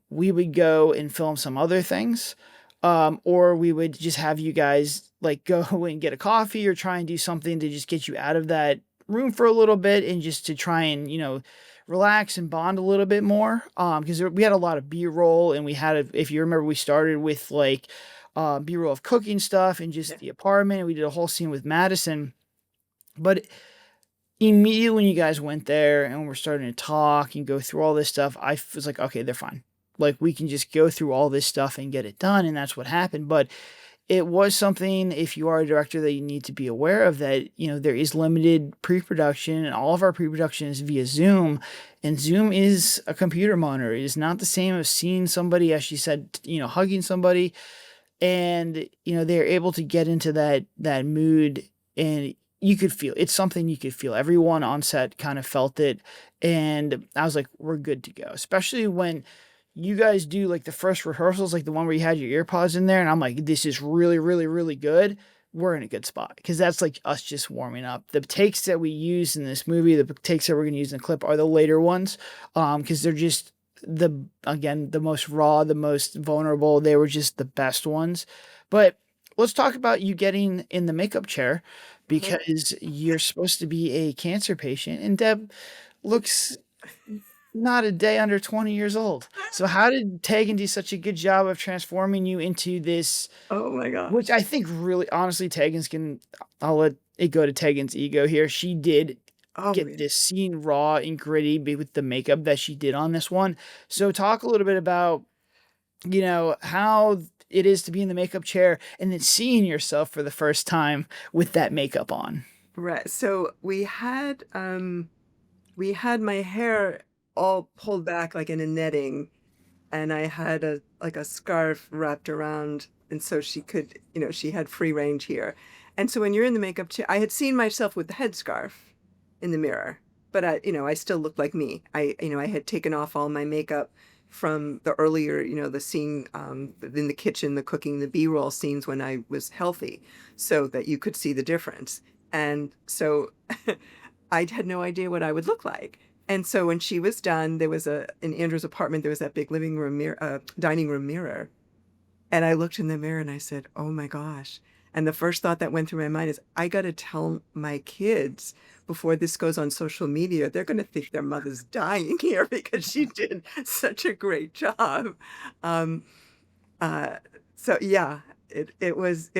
we would go and film some other things, or we would just have you guys, like, go and get a coffee or try and do something to just get you out of that room for a little bit and just to try and, relax and bond a little bit more, because we had a lot of B-roll, and if you remember, we started with, like, B-roll of cooking stuff and just the apartment, and we did a whole scene with Madison, but immediately when you guys went there and we're starting to talk and go through all this stuff, I was like, "Okay, they're fine. Like, we can just go through all this stuff and get it done," and that's what happened, but it was something, if you are a director, that you need to be aware of, that, there is limited pre-production, and all of our pre-production is via Zoom, and Zoom is a computer monitor. It is not the same as seeing somebody, as she said, hugging somebody, and, they're able to get into that mood, and you could feel it's something you could feel. Everyone on set kind of felt it, and I was like, "We're good to go." Especially when you guys do, like, the first rehearsals, like the one where you had your ear pods in there, and I'm like, "This is really, really, really good." We're in a good spot because that's, like, us just warming up. The takes that we use in this movie, the takes that we're gonna use in the clip are the later ones, because they're just the most raw, the most vulnerable. They were just the best ones. But let's talk about you getting in the makeup chair, because you're supposed to be a cancer patient, and Deb looks not a day under 20 years old. So how did Tegan do such a good job of transforming you into this, Oh my which gosh. I think really, honestly, I'll let it go to Tegan's ego here. She did Oh get yeah. this scene raw and gritty with the makeup that she did on this one. So talk a little bit about, how it is to be in the makeup chair and then seeing yourself for the first time with that makeup on. Right. So we had my hair all pulled back like in a netting, and I had a scarf wrapped around, and so she could, she had free range here. And so when you're in the makeup chair, I had seen myself with the headscarf in the mirror, but I still looked like me. I had taken off all my makeup from the earlier, the scene in the kitchen, the cooking, the B-roll scenes when I was healthy, so that you could see the difference. And so I had no idea what I would look like. And so when she was done, there was in Andrew's apartment, there was that big living room mirror, dining room mirror. And I looked in the mirror and I said, "Oh my gosh." And the first thought that went through my mind is, I got to tell my kids before this goes on social media, they're going to think their mother's dying here because she did such a great job. Um, uh, so yeah, it was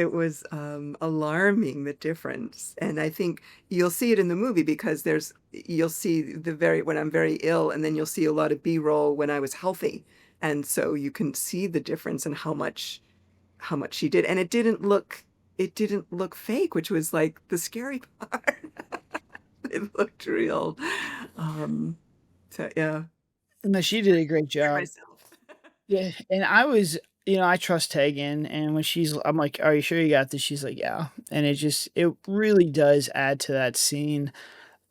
alarming, the difference, and I think you'll see it in the movie because you'll see when I'm very ill, and then you'll see a lot of B-roll when I was healthy, and so you can see the difference in how much she did, and it didn't look fake, which was like the scary part. It looked real. Um, so yeah, No, she did a great scared job. myself. Yeah, and I trust Tegan, and when I'm like, "Are you sure you got this?" She's like, "Yeah," and it really does add to that scene,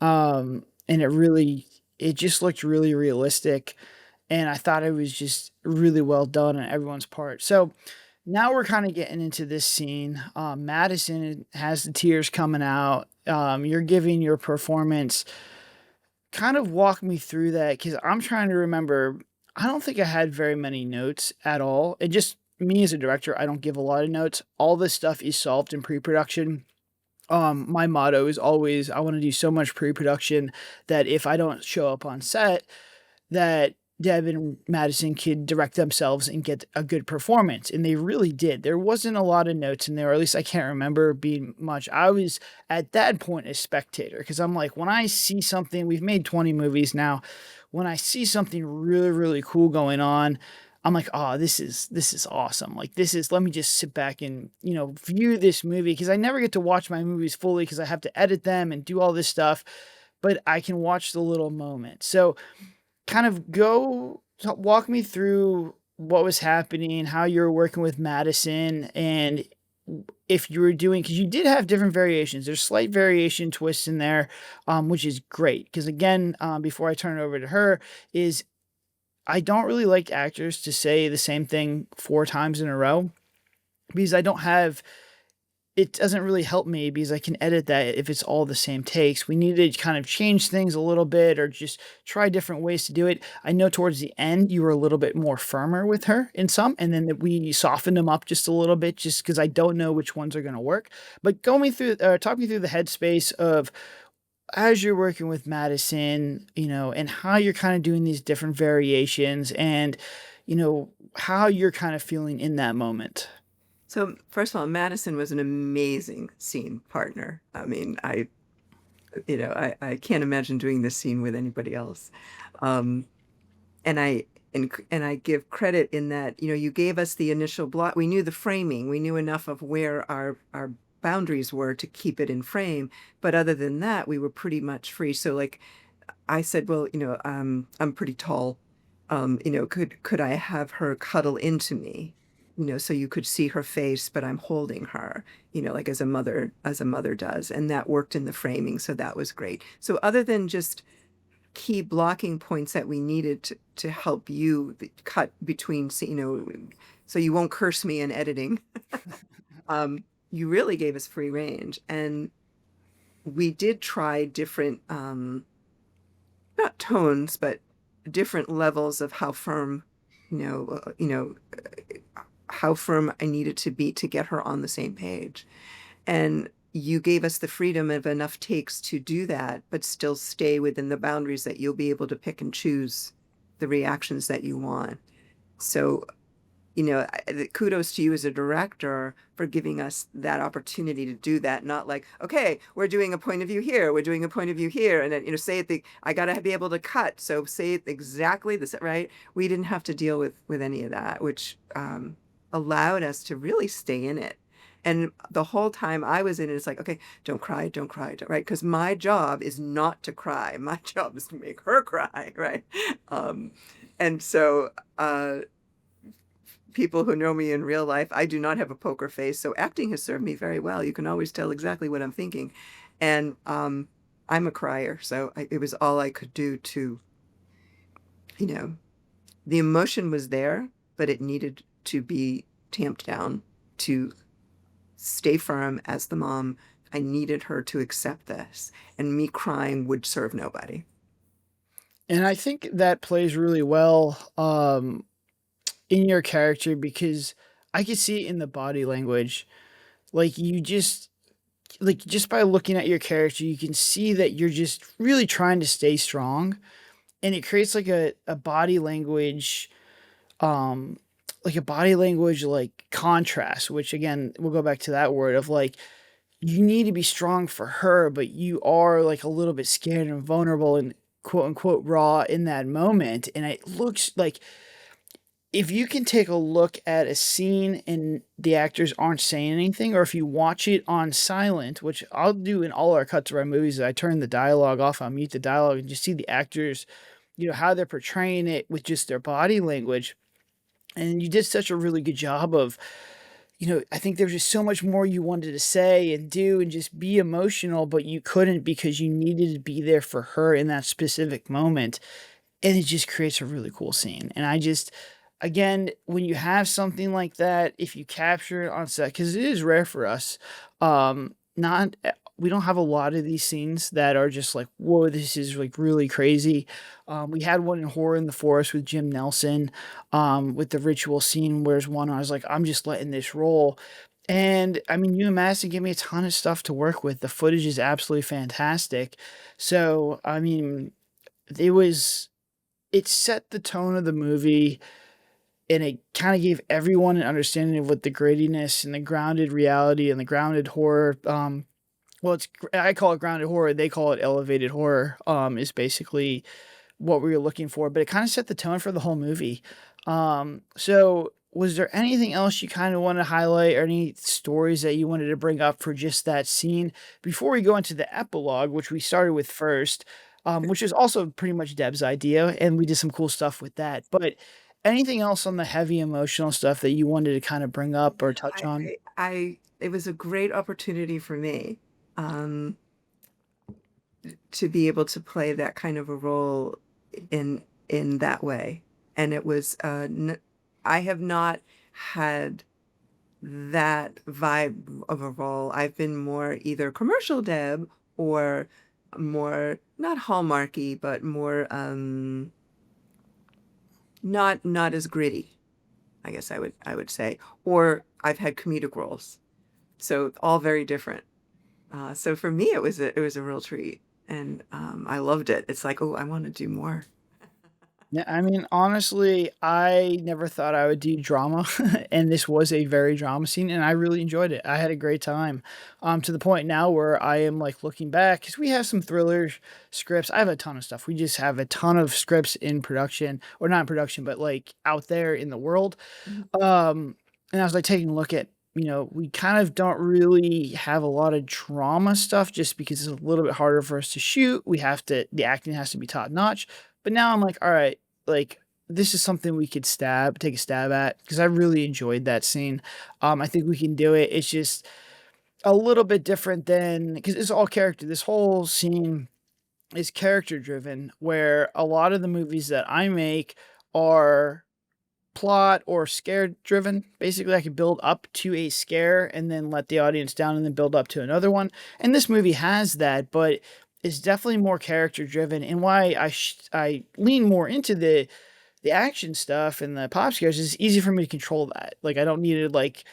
and it just looked really realistic, and I thought it was just really well done on everyone's part. So now we're kind of getting into this scene. Madison has the tears coming out. You're giving your performance. Kind of walk me through that, because I'm trying to remember. I don't think I had very many notes at all. And just me as a director, I don't give a lot of notes. All this stuff is solved in pre-production. My motto is always, I want to do so much pre-production that if I don't show up on set, that Deb and Madison could direct themselves and get a good performance, and they really did. There wasn't a lot of notes in there, or at least I can't remember being much. I was at that point a spectator, because I'm like, when I see something, we've made 20 movies now. When I see something really, really cool going on, I'm like, oh, this is awesome. Like, let me just sit back and, view this movie, because I never get to watch my movies fully because I have to edit them and do all this stuff, but I can watch the little moments. So kind of walk me through what was happening, how you were working with Madison, and if you were doing, because you did have different variations. There's slight variation twists in there, which is great. Because again, before I turn it over to her, is I don't really like actors to say the same thing 4 times in a row, because I don't have it doesn't really help me, because I can edit that if it's all the same takes. We need to kind of change things a little bit, or just try different ways to do it. I know towards the end you were a little bit more firmer with her in some, and then that we softened them up just a little bit, just because I don't know which ones are going to work. But talk me through the headspace of, as you're working with Madison, and how you're kind of doing these different variations, and how you're kind of feeling in that moment. So first of all, Madison was an amazing scene partner. I mean, I can't imagine doing this scene with anybody else. Um, and and I give credit in that, you gave us the initial block. We knew the framing. We knew enough of where our boundaries were to keep it in frame. But other than that, we were pretty much free. So like I said, well, I'm pretty tall. Could I have her cuddle into me? So you could see her face, but I'm holding her, like as a mother does. And that worked in the framing. So that was great. So other than just key blocking points that we needed to help you cut between, so you won't curse me in editing. You really gave us free range, and we did try different, not tones, but different levels of how firm, how firm I needed to be to get her on the same page. And you gave us the freedom of enough takes to do that, but still stay within the boundaries that you'll be able to pick and choose the reactions that you want. So, kudos to you as a director for giving us that opportunity to do that. Not like, okay, we're doing a point of view here, we're doing a point of view here, and then, say it. I got to be able to cut, so say it exactly this, right? We didn't have to deal with any of that, which allowed us to really stay in it. And the whole time I was in it, it's like, okay, don't cry, right? Because my job is not to cry. My job is to make her cry, right? And so people who know me in real life, I do not have a poker face. So acting has served me very well. You can always tell exactly what I'm thinking. And I'm a crier. So it was all I could do to, the emotion was there, but it needed to be tamped down to stay firm as the mom. I needed her to accept this, and me crying would serve nobody. And I think that plays really well in your character because I could see it in the body language. Like just by looking at your character, you can see that you're just really trying to stay strong, and it creates a body language like contrast, which again, we'll go back to that word of like you need to be strong for her, but you are like a little bit scared and vulnerable and quote unquote raw in that moment. And it looks like if you can take a look at a scene and the actors aren't saying anything, or if you watch it on silent, which I'll do in all our cuts of our movies, I turn the dialogue off, I'll mute the dialogue and just see the actors, how they're portraying it with just their body language. And you did such a really good job of, I think there's just so much more you wanted to say and do and just be emotional, but you couldn't because you needed to be there for her in that specific moment. And it just creates a really cool scene. And again, when you have something like that, if you capture it on set, because it is rare for us, not we don't have a lot of these scenes that are just like, whoa, this is like really crazy. We had one in Horror in the Forest with Jim Nelson, with the ritual scene, where's one I was like, I'm just letting this roll. And I mean, you and Madison gave me a ton of stuff to work with. The footage is absolutely fantastic. So, I mean, it set the tone of the movie and it kind of gave everyone an understanding of what the grittiness and the grounded reality and the grounded horror, well, I call it grounded horror. They call it elevated horror. Is basically what we were looking for, but it kind of set the tone for the whole movie. So was there anything else you kind of want to highlight or any stories that you wanted to bring up for just that scene before we go into the epilogue, which we started with first, which is also pretty much Deb's idea, and we did some cool stuff with that. But anything else on the heavy emotional stuff that you wanted to kind of bring up or touch on? It was a great opportunity for me um, to be able to play that kind of a role in that way. And it was I have not had that vibe of a role. I've been more either commercial Deb or more not hallmarky, but more not as gritty, I guess I would say. Or I've had comedic roles. So all very different. So for me, it was a real treat, and I loved it. It's like, oh, I want to do more. Yeah, I mean, honestly, I never thought I would do drama, and this was a very drama scene, and I really enjoyed it. I had a great time, to the point now where I am like looking back because we have some thriller scripts. I have a ton of stuff. We just have a ton of scripts in production, or not in production, but like out there in the world. Mhm. Um, and I was like taking a look at, we kind of don't really have a lot of drama stuff just because it's a little bit harder for us to shoot. The acting has to be top notch. But now I'm like, all right, like this is something we could take a stab at because I really enjoyed that scene. I think we can do it. It's just a little bit different than because it's all character. This whole scene is character driven, where a lot of the movies that I make are plot or scare driven. Basically, I could build up to a scare and then let the audience down and then build up to another one. And this movie has that, but it's definitely more character driven. And why I lean more into the action stuff and the pop scares is easy for me to control that. Like I don't need to like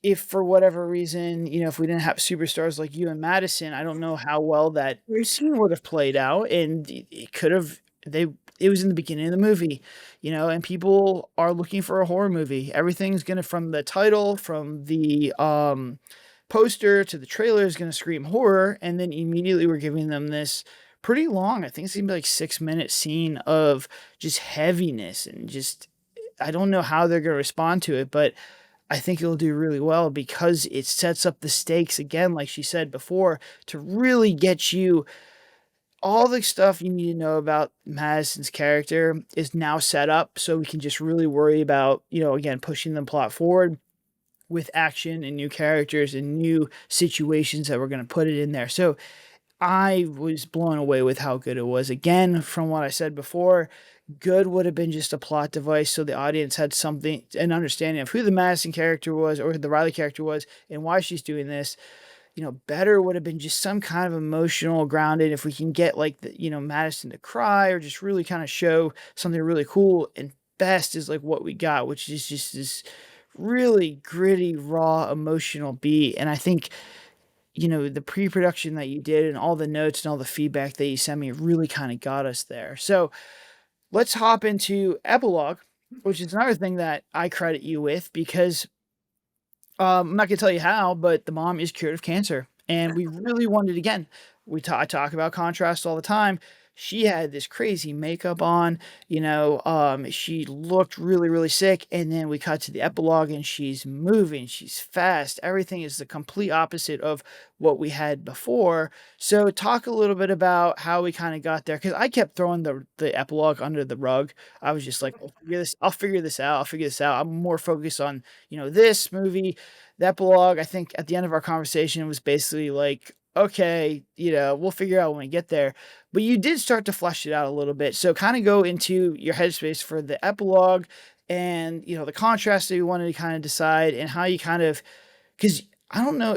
if for whatever reason, if we didn't have superstars like you and Madison, I don't know how well that scene would have played out, and it could have. It was in the beginning of the movie, and people are looking for a horror movie. Everything's gonna from the title, from the poster to the trailer is gonna scream horror, and then immediately we're giving them this pretty long. I think it's gonna be like 6 minute scene of just heaviness and just. I don't know how they're gonna respond to it, but I think it'll do really well because it sets up the stakes again, like she said before, to really get you all the stuff you need to know about Madison's character is now set up so we can just really worry about, again, pushing the plot forward with action and new characters and new situations that we're going to put it in there. So I was blown away with how good it was. Again, from what I said before, good would have been just a plot device so the audience had an understanding of who the Madison character was or who the Riley character was and why she's doing this. Better would have been just some kind of emotional grounded if we can get like Madison to cry or just really kind of show something really cool. And best is like what we got, which is just this really gritty, raw, emotional beat. And I think the pre-production that you did and all the notes and all the feedback that you sent me really kind of got us there. So let's hop into epilogue, which is another thing that I credit you with because I'm not gonna tell you how, but the mom is cured of cancer, and we really wanted again. I talk about contrast all the time. She had this crazy makeup on, she looked really, really sick, and then we cut to the epilogue, and she's moving, she's fast. Everything is the complete opposite of what we had before. So, talk a little bit about how we kind of got there, because I kept throwing the epilogue under the rug. I was just like, I'll figure this out. I'll figure this out. I'm more focused on this movie. The epilogue, I think at the end of our conversation was basically like, okay, we'll figure out when we get there. But you did start to flesh it out a little bit. So kind of go into your headspace for the epilogue and, the contrast that you wanted to kind of decide and how you kind of, because I don't know,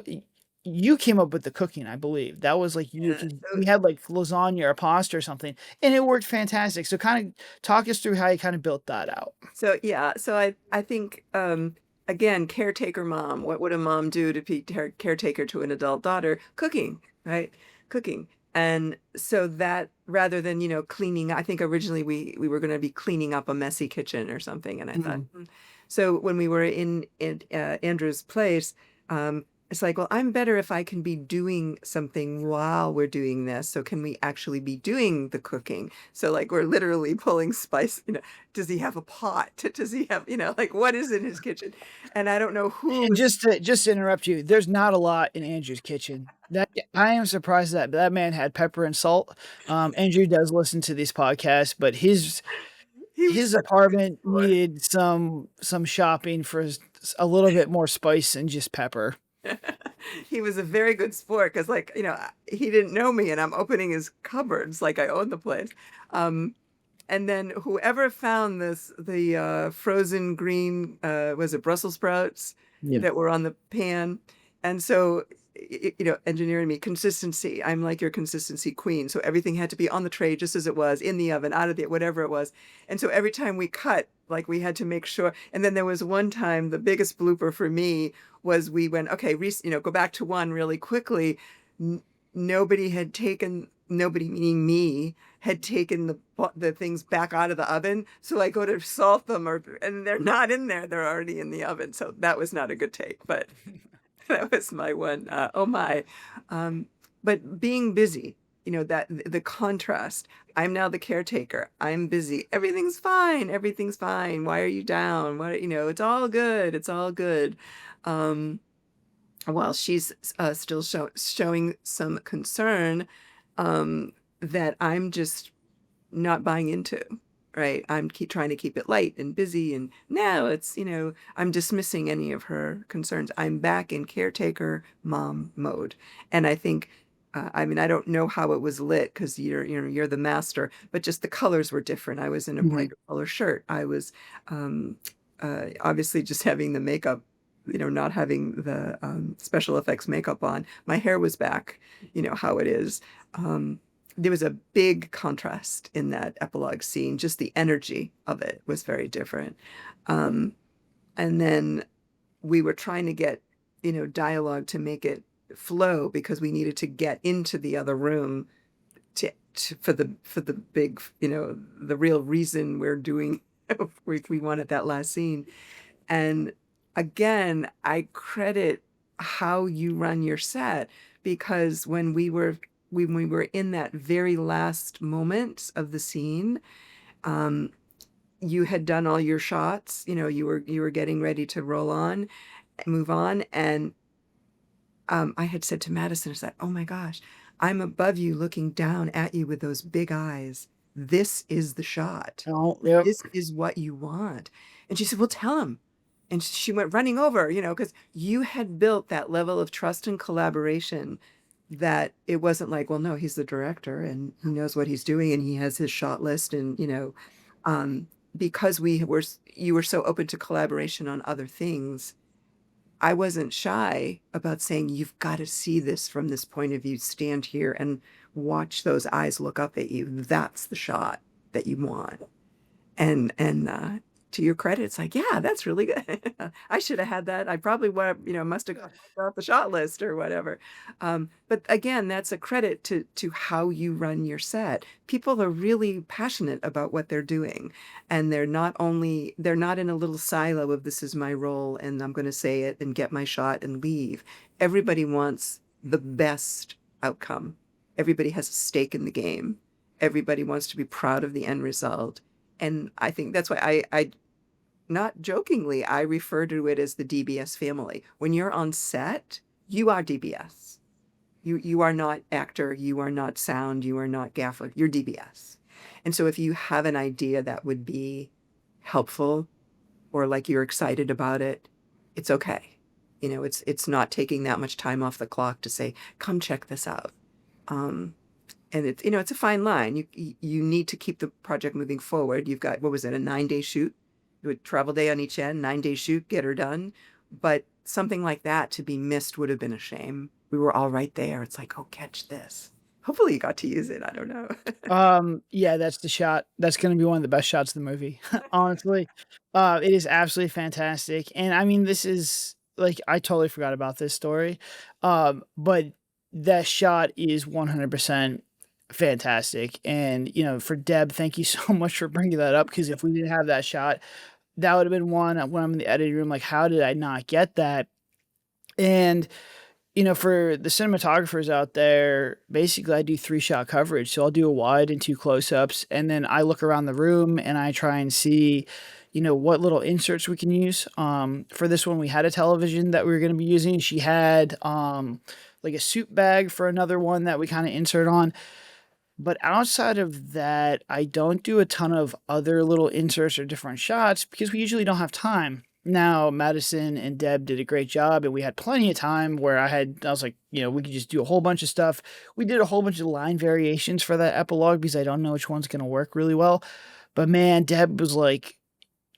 you came up with the cooking, I believe. That was like Yeah. we had like lasagna or pasta or something, and it worked fantastic. So kind of talk us through how you kind of built that out. So yeah, so I think again, caretaker mom. What would a mom do to be caretaker to an adult daughter? Cooking, right? Cooking. And so that rather than, cleaning, I think originally we were going to be cleaning up a messy kitchen or something. And I thought, Mhm. So when we were in Andrew's place, it's like, well, I'm better if I can be doing something while we're doing this. So can we actually be doing the cooking? So like we're literally pulling spice, does he have a pot? Does he have, like what is in his kitchen? And I don't know And who's just to interrupt you, there's not a lot in Andrew's kitchen. That I am surprised that man had pepper and salt. Andrew does listen to these podcasts, but he was his such a good apartment sport. needed some shopping for a little bit more spice than just pepper. He was a very good sport because like, he didn't know me and I'm opening his cupboards like I own the place. Um, and then whoever found the frozen green, was it Brussels sprouts Yeah. that were on the pan? And so, engineering me consistency. I'm like your consistency queen. So everything had to be on the tray just as it was, in the oven, out of the whatever it was. And so every time we cut, like we had to make sure. And then there was one time, the biggest blooper for me was we went, okay, go back to one really quickly. N- Nobody had taken nobody, meaning me, had taken the things back out of the oven. So I go to salt them, and they're not in there. They're already in the oven. So that was not a good take, but that was my one. Oh my. But being busy, that the contrast. I'm now the caretaker. I'm busy. Everything's fine. Everything's fine. Why are you down? It's all good. It's all good. While she's still showing some concern that I'm just not buying into. Right. I'm trying to keep it light and busy. And now I'm dismissing any of her concerns. I'm back in caretaker mom mode. And I think, I mean, I don't know how it was lit because you're the master, but just the colors were different. I was in a brighter color shirt. I was obviously just having the makeup, not having the special effects makeup on. My hair was back, how it is. There was a big contrast in that epilogue scene. Just the energy of it was very different. And then we were trying to get, dialogue to make it flow because we needed to get into the other room for the big, the real reason we're doing, we wanted that last scene. And again, I credit how you run your set, because when we were in that very last moment of the scene, you had done all your shots, you were getting ready to move on. And I had said to Madison, I said, oh my gosh, I'm above you looking down at you with those big eyes. This is the shot. Oh, yep. This is what you want. And she said, well, tell him. And she went running over, because you had built that level of trust and collaboration that it wasn't like, well, no, he's the director and he knows what he's doing and he has his shot list. And, because you were so open to collaboration on other things, I wasn't shy about saying, you've got to see this from this point of view, stand here and watch those eyes look up at you. That's the shot that you want. And to your credit, it's like, yeah, that's really good. I should have had that. I probably must have got off the shot list or whatever. But again, that's a credit to how you run your set. People are really passionate about what they're doing. And they're not in a little silo of this is my role and I'm going to say it and get my shot and leave. Everybody wants the best outcome. Everybody has a stake in the game. Everybody wants to be proud of the end result. And I think that's why I not jokingly, I refer to it as the DBS family. When you're on set, you are DBS. You are not actor, you are not sound, you are not gaffer, you're DBS. And so if you have an idea that would be helpful or like you're excited about it, it's okay. It's not taking that much time off the clock to say, come check this out. And it's a fine line. You need to keep the project moving forward. You've got, what was it, a 9-day shoot? With travel day on each end, 9-day shoot, get her done. But something like that to be missed would have been a shame. We were all right there. It's like, oh, catch this. Hopefully you got to use it. I don't know. Yeah, that's the shot. That's gonna be one of the best shots of the movie. Honestly. It is absolutely fantastic. And I mean, this is like, I totally forgot about this story. But that shot is 100% fantastic. And, for Deb, thank you so much for bringing that up, because if we didn't have that shot, that would have been one when I'm in the editing room, like, how did I not get that? And, for the cinematographers out there, basically I do 3-shot coverage. So I'll do a wide and 2 close-ups, and then I look around the room and I try and see, what little inserts we can use. For this one, we had a television that we were going to be using. She had like a soup bag for another one that we kind of insert on. But outside of that, I don't do a ton of other little inserts or different shots because we usually don't have time. Now, Madison and Deb did a great job, and we had plenty of time where I was like, we could just do a whole bunch of stuff. We did a whole bunch of line variations for that epilogue because I don't know which one's going to work really well. But man, Deb was like,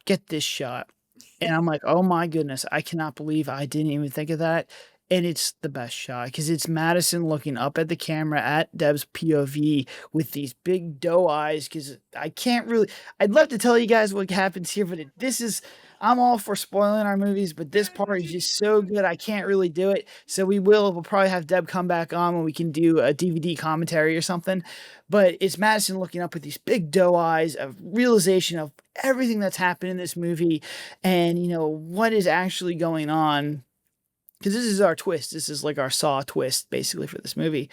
get this shot. And I'm like, oh my goodness, I cannot believe I didn't even think of that. and it's the best shot because it's Madison looking up at the camera at Deb's POV with these big doe eyes. Because I can't really, I'd love to tell you guys what happens here, but this is, I'm all for spoiling our movies, but this part is just so good. I can't really do it. So we'll probably have Deb come back on when we can do a DVD commentary or something. But it's Madison looking up with these big doe eyes of realization of everything that's happened in this movie and, what is actually going on. Because this is our twist. This is like our Saw twist, basically, for this movie.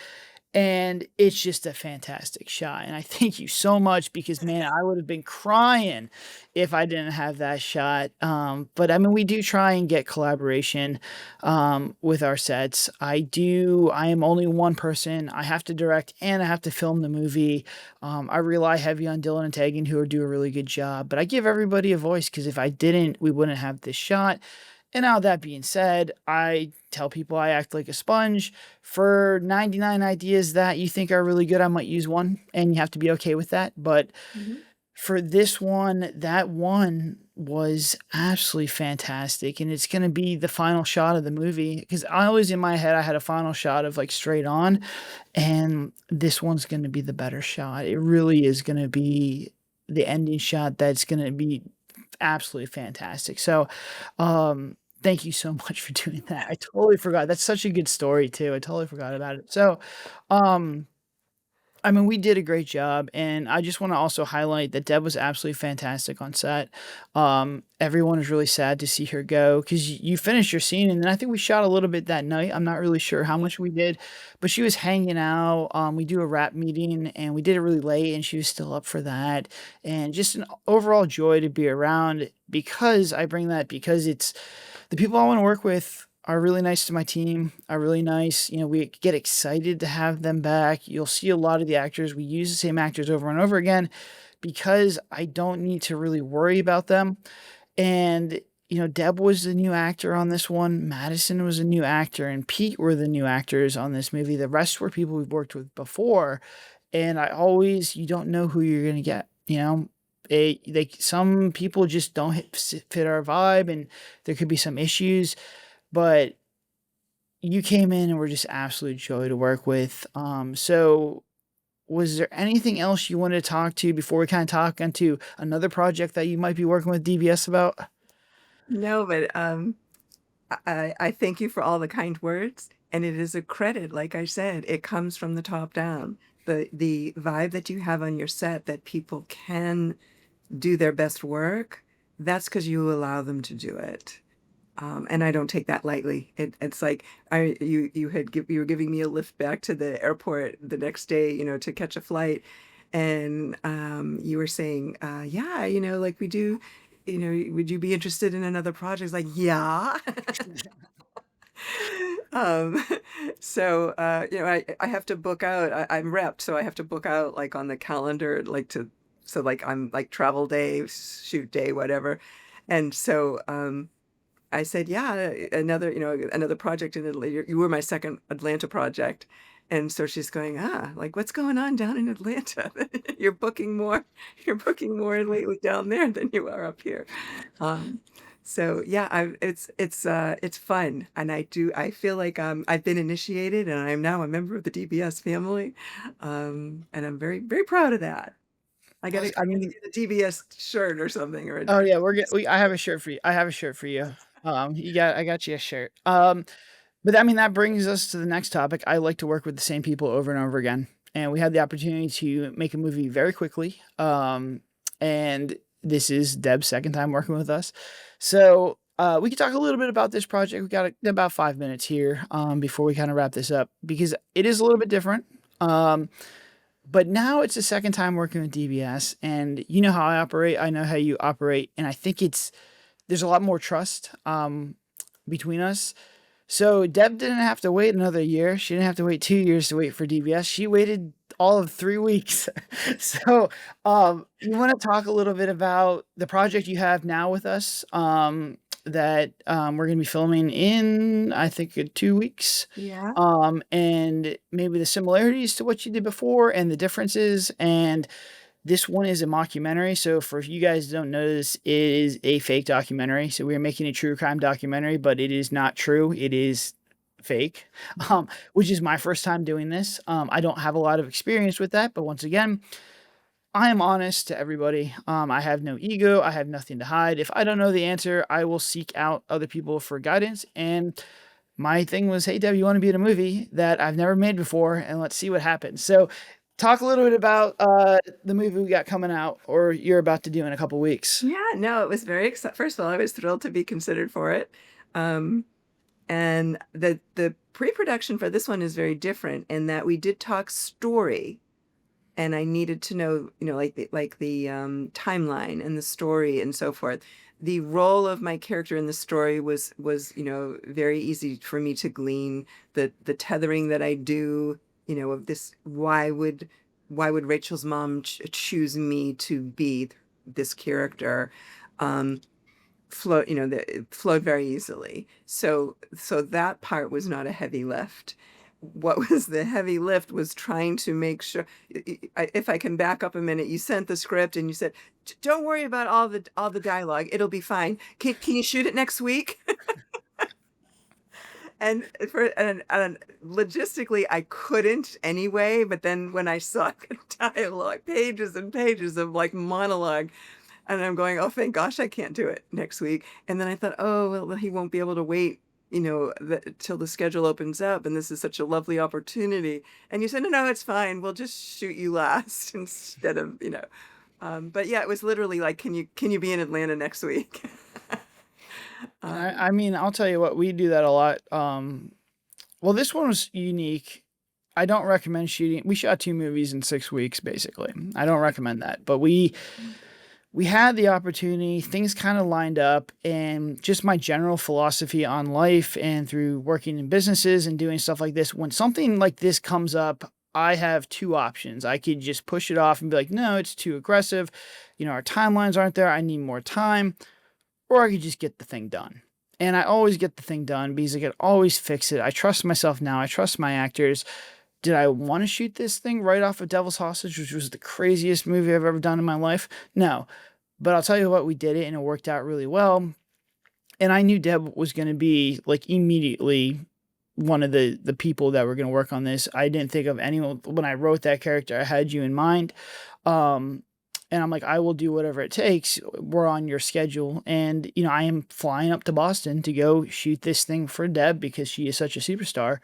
And it's just a fantastic shot. And I thank you so much because, man, I would have been crying if I didn't have that shot. But I mean, we do try and get collaboration with our sets. I am only one person. I have to direct and I have to film the movie. I rely heavy on Dylan and Tegan, who do a really good job. But I give everybody a voice because if I didn't, we wouldn't have this shot. And now that being said, I tell people I act like a sponge. For 99 ideas that you think are really good, I might use one, and you have to be okay with that. But for this one, that one was absolutely fantastic, and it's going to be the final shot of the movie because I always in my head I had a final shot of like straight on, and this one's going to be the better shot. It really is going to be the ending shot that's going to be absolutely fantastic. So, thank you so much for doing that. I totally forgot. That's such a good story too. I totally forgot about it. So, I mean, we did a great job, and I just want to also highlight that Deb was absolutely fantastic on set. Everyone was really sad to see her go because you finished your scene, and then I think we shot a little bit that night. I'm not really sure how much we did, but she was hanging out. We do a wrap meeting, and we did it really late, and she was still up for that. And just an overall joy to be around because it's the people I want to work with are really nice to my team, are really nice. We get excited to have them back. You'll see a lot of the actors. We use the same actors over and over again because I don't need to really worry about them. And, Deb was the new actor on this one. Madison was a new actor, and Pete were the new actors on this movie. The rest were people we've worked with before. And you don't know who you're going to get, some people just don't fit our vibe, and there could be some issues. But you came in and were just absolute joy to work with. So was there anything else you wanted to talk to before we kind of talk into another project that you might be working with DBS about? No, but I thank you for all the kind words, and it is a credit. Like I said, it comes from the top down. The vibe that you have on your set that people can do their best work, that's because you allow them to do it. And I don't take that lightly. It's like you were giving me a lift back to the airport the next day, to catch a flight, and you were saying, yeah, like we do, would you be interested in another project? It's like, yeah. um, so I have to book out. I'm repped, so I have to book out like on the calendar, so like I'm like travel day, shoot day, whatever, and so. I said, yeah, another project in Atlanta. You were my second Atlanta project. And so she's going, like what's going on down in Atlanta? You're booking more lately down there than you are up here. So yeah, it's fun. And I feel like I've been initiated and I'm now a member of the DBS family. And I'm very, very proud of that. I get a DBS shirt or something Oh yeah, I have a shirt for you. I got you a shirt. But I mean, that brings us to the next topic. I like to work with the same people over and over again. And we had the opportunity to make a movie very quickly. And this is Deb's second time working with us. So we can talk a little bit about this project. We got about 5 minutes here before we kind of wrap this up because it is a little bit different. But now it's the second time working with DBS, and you know how I operate. I know how you operate, and I think there's a lot more trust between us. So Deb didn't have to wait another year. She didn't have to wait 2 years to wait for DBS. She waited all of 3 weeks. So you want to talk a little bit about the project you have now with us that we're going to be filming in, I think, 2 weeks. Yeah. And maybe the similarities to what you did before and the differences. And this one is a mockumentary. So for you guys who don't know, this is a fake documentary. So we're making a true crime documentary, but it is not true. It is fake, which is my first time doing this. I don't have a lot of experience with that, but once again, I am honest to everybody. I have no ego. I have nothing to hide. If I don't know the answer, I will seek out other people for guidance. And my thing was, hey, Deb, you want to be in a movie that I've never made before, and let's see what happens. So, talk a little bit about the movie we got coming out, or you're about to do in a couple weeks. Yeah, no, it was very exciting. First of all, I was thrilled to be considered for it. Um, and the pre-production for this one is very different in that we did talk story, and I needed to know, like the timeline and the story and so forth. The role of my character in the story was very easy for me to glean. The tethering that I do, of this, why would Rachel's mom choose me to be this character? Um, it flowed very easily. So that part was not a heavy lift. What was the heavy lift was trying to make sure, if I can back up a minute, you sent the script and you said, don't worry about all the dialogue. It'll be fine. Can you shoot it next week? And logistically, I couldn't anyway. But then when I saw the dialogue, pages and pages of like monologue, and I'm going, oh, thank gosh, I can't do it next week. And then I thought, oh, well, he won't be able to wait, till the schedule opens up. And this is such a lovely opportunity. And you said, no, it's fine. We'll just shoot you last instead of. But yeah, it was literally like, can you be in Atlanta next week? I mean, I'll tell you what, we do that a lot. Well, this one was unique. I don't recommend shooting. We shot 2 movies in 6 weeks, basically. I don't recommend that, but we had the opportunity, things kind of lined up, and just my general philosophy on life and through working in businesses and doing stuff like this, when something like this comes up, I have 2 options. I could just push it off and be like, no, it's too aggressive. Our timelines aren't there. I need more time. Or I could just get the thing done. And I always get the thing done because I could always fix it. I trust myself now. I trust my actors. Did I want to shoot this thing right off of Devil's Hostage, which was the craziest movie I've ever done in my life? No. But I'll tell you what, we did it and it worked out really well. And I knew Deb was going to be like immediately one of the people that were going to work on this. I didn't think of anyone when I wrote that character. I had you in mind. And I'm like, I will do whatever it takes. We're on your schedule. And, I am flying up to Boston to go shoot this thing for Deb because she is such a superstar.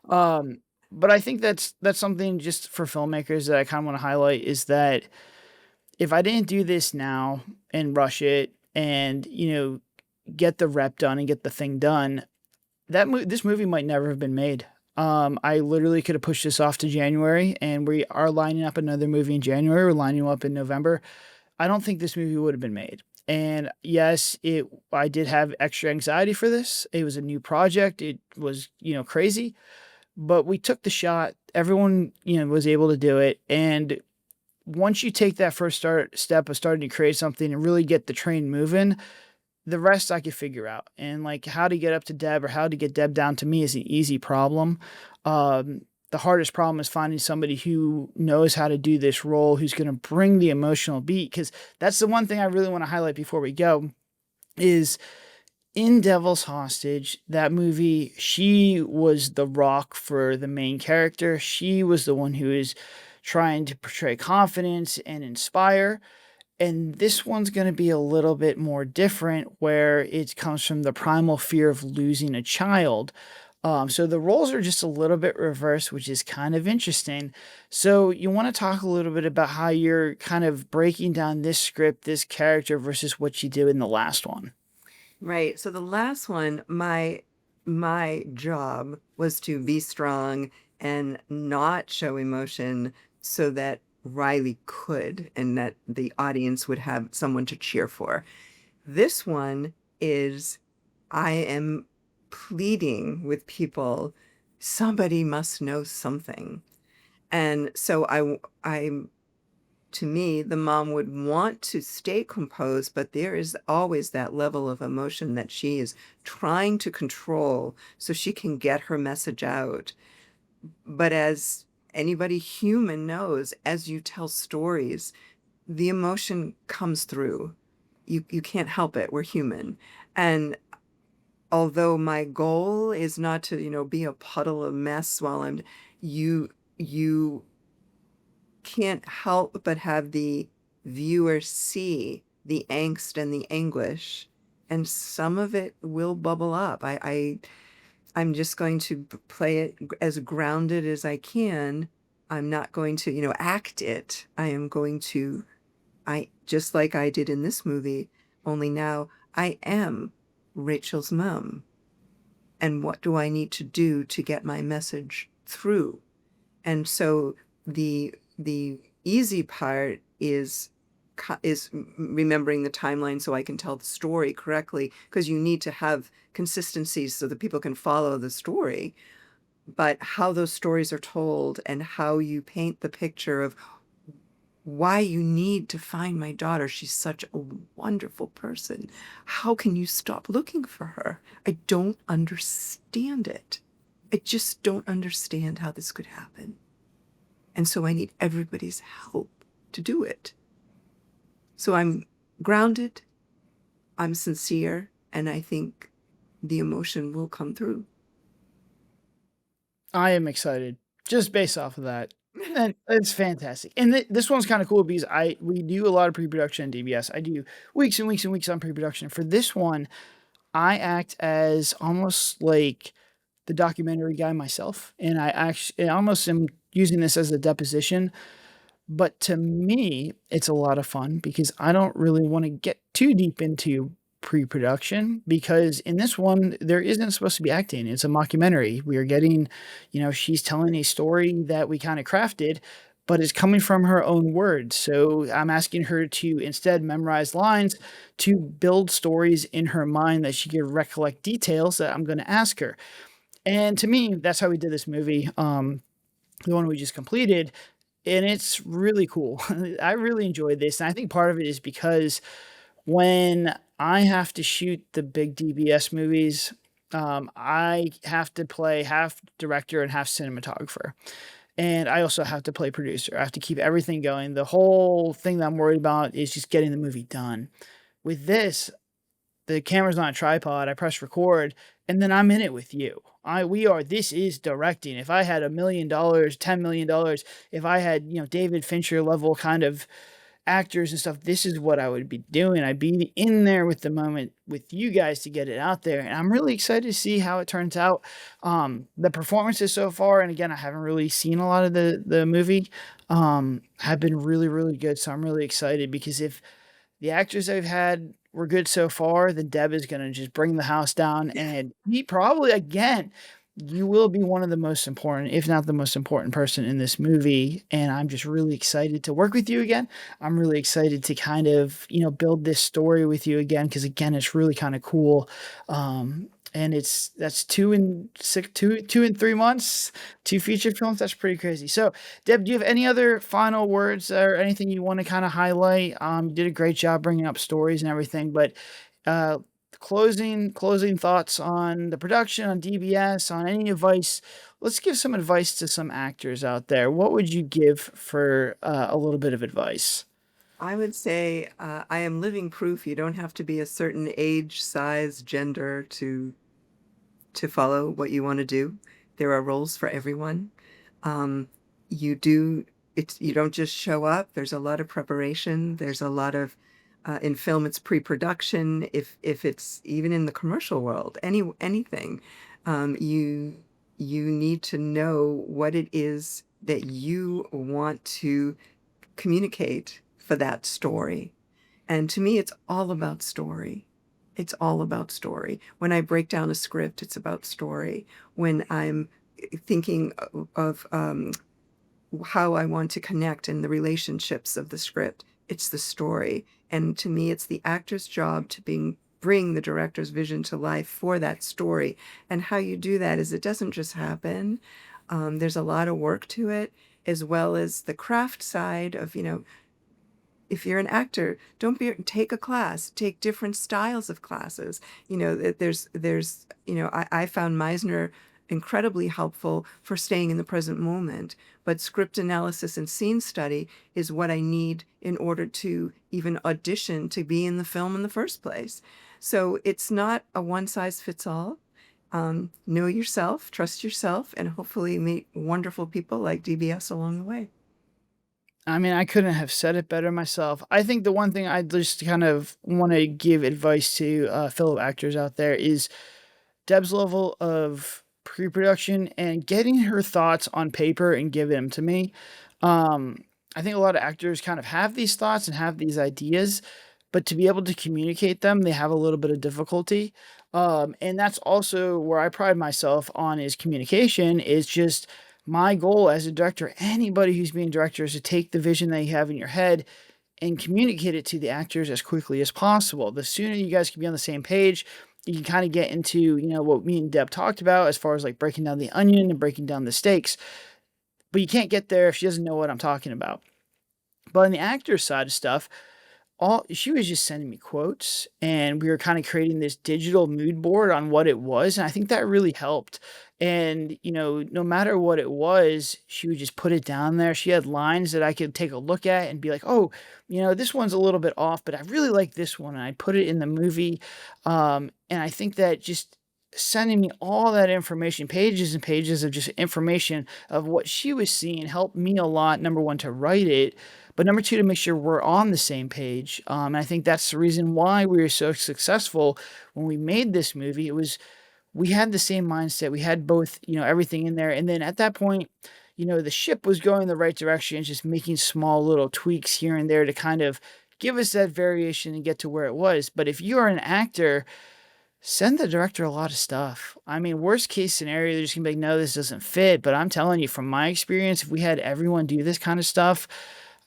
But I think that's something just for filmmakers that I kind of want to highlight is that if I didn't do this now and rush it and, get the rep done and get the thing done, this movie might never have been made. I literally could have pushed this off to January, and we are lining up another movie in January. We're lining up in November. I don't think this movie would have been made. And yes, I did have extra anxiety for this. It was a new project. It was, crazy, but we took the shot. Everyone, was able to do it. And once you take that first step of starting to create something and really get the train moving, the rest I could figure out. And like how to get up to Deb or how to get Deb down to me is an easy problem. The hardest problem is finding somebody who knows how to do this role, who's going to bring the emotional beat. Because that's the one thing I really want to highlight before we go is in Devil's Hostage, that movie, she was the rock for the main character. She was the one who is trying to portray confidence and inspire. And this one's going to be a little bit more different where it comes from the primal fear of losing a child. So the roles are just a little bit reversed, which is kind of interesting. So you want to talk a little bit about how you're kind of breaking down this script, this character versus what you did in the last one. Right. So the last one, my job was to be strong and not show emotion so that Riley could, and that the audience would have someone to cheer for. This one is, I am pleading with people, somebody must know something. And so to me, the mom would want to stay composed, but there is always that level of emotion that she is trying to control so she can get her message out. But as anybody human knows, as you tell stories, the emotion comes through. You can't help it. We're human. And although my goal is not to, be a puddle of mess while you can't help but have the viewer see the angst and the anguish, and some of it will bubble up. I'm just going to play it as grounded as I can. I'm not going to, act it. I am going to, just like I did in this movie, only now I am Rachel's mom. And what do I need to do to get my message through? And so the easy part is remembering the timeline so I can tell the story correctly, because you need to have consistencies so that people can follow the story. But how those stories are told and how you paint the picture of why you need to find my daughter. She's such a wonderful person. How can you stop looking for her? I don't understand it. I just don't understand how this could happen. And so I need everybody's help to do it. So I'm grounded, I'm sincere, and I think the emotion will come through. I am excited just based off of that. And it's fantastic. And this one's kind of cool because we do a lot of pre-production in DBS. I do weeks and weeks and weeks on pre-production. For this one, I act as almost like the documentary guy myself, and I almost am using this as a deposition. But to me, it's a lot of fun because I don't really want to get too deep into pre-production because in this one there isn't supposed to be acting. It's a mockumentary. We are getting, she's telling a story that we kind of crafted, but it's coming from her own words. So I'm asking her to instead memorize lines to build stories in her mind that she can recollect details that I'm going to ask her. And to me, that's how we did this movie. The one we just completed, and it's really cool. I really enjoyed this, and I think part of it is because when I have to shoot the big DBS movies, I have to play half director and half cinematographer, and I also have to play producer. I have to keep everything going. The whole thing that I'm worried about is just getting the movie done. With this, the camera's on a tripod, I press record, and then I'm in it with you. This is directing. If I had $1 million, $10 million, if I had, David Fincher level kind of actors and stuff, this is what I would be doing. I'd be in there with the moment with you guys to get it out there. And I'm really excited to see how it turns out. The performances so far, and again, I haven't really seen a lot of the movie, have been really, really good. So I'm really excited because if the actors I've had were good so far, then Deb is gonna just bring the house down, and he probably again, you will be one of the most important, if not the most important person in this movie, and I'm just really excited to work with you again. I'm really excited to kind of, build this story with you again because again, it's really kinda cool. And that's 2 and 3 months, 2 feature films. That's pretty crazy. So, Deb, do you have any other final words or anything you wanna kinda highlight? You did a great job bringing up stories and everything, but, uh, closing thoughts on the production, on DBS, on any advice. Let's give some advice to some actors out there. What would you give for, a little bit of advice? I would say I am living proof you don't have to be a certain age, size, gender to follow what you want to do. There are roles for everyone. Um, you do you don't just show up. There's a lot of preparation. There's a lot of in film it's pre-production. If it's even in the commercial world, anything, you need to know what it is that you want to communicate for that story. And to me, it's all about story. It's all about story. When I break down a script, it's about story. When I'm thinking of how I want to connect in the relationships of the script, it's the story. And to me, it's the actor's job to bring the director's vision to life for that story. And how you do that is it doesn't just happen. There's a lot of work to it, as well as the craft side of, if you're an actor, don't take a class, take different styles of classes. I found Meisner incredibly helpful for staying in the present moment, but script analysis and scene study is what I need in order to even audition to be in the film in the first place. So it's not a one size fits all. Know yourself, trust yourself, and hopefully meet wonderful people like DBS along the way. I mean, I couldn't have said it better myself. I think the one thing I just kind of want to give advice to fellow actors out there is Deb's level of pre-production and getting her thoughts on paper and giving them to me. Um, I think a lot of actors kind of have these thoughts and have these ideas, but to be able to communicate them, they have a little bit of difficulty. And that's also where I pride myself on is communication. Is just my goal as a director, anybody who's being a director, is to take the vision that you have in your head and communicate it to the actors as quickly as possible. The sooner you guys can be on the same page, you can kind of get into, what me and Deb talked about as far as like breaking down the onion and breaking down the stakes. But you can't get there if she doesn't know what I'm talking about. But on the actor side of stuff, all she was just sending me quotes, and we were kind of creating this digital mood board on what it was, and I think that really helped. And no matter what it was, she would just put it down there. She had lines that I could take a look at and be like, oh, this one's a little bit off, but I really like this one, and I put it in the movie. And I think that just sending me all that information, pages and pages of just information of what she was seeing, helped me a lot. Number one, to write it, but number two, to make sure we're on the same page. And I think that's the reason why we were so successful when we made this movie. It was we had the same mindset. We had both, everything in there. And then at that point, the ship was going the right direction, just making small little tweaks here and there to kind of give us that variation and get to where it was. But if you are an actor, send the director a lot of stuff. I mean, worst case scenario, they're just gonna be like, no, this doesn't fit. But I'm telling you, from my experience, if we had everyone do this kind of stuff,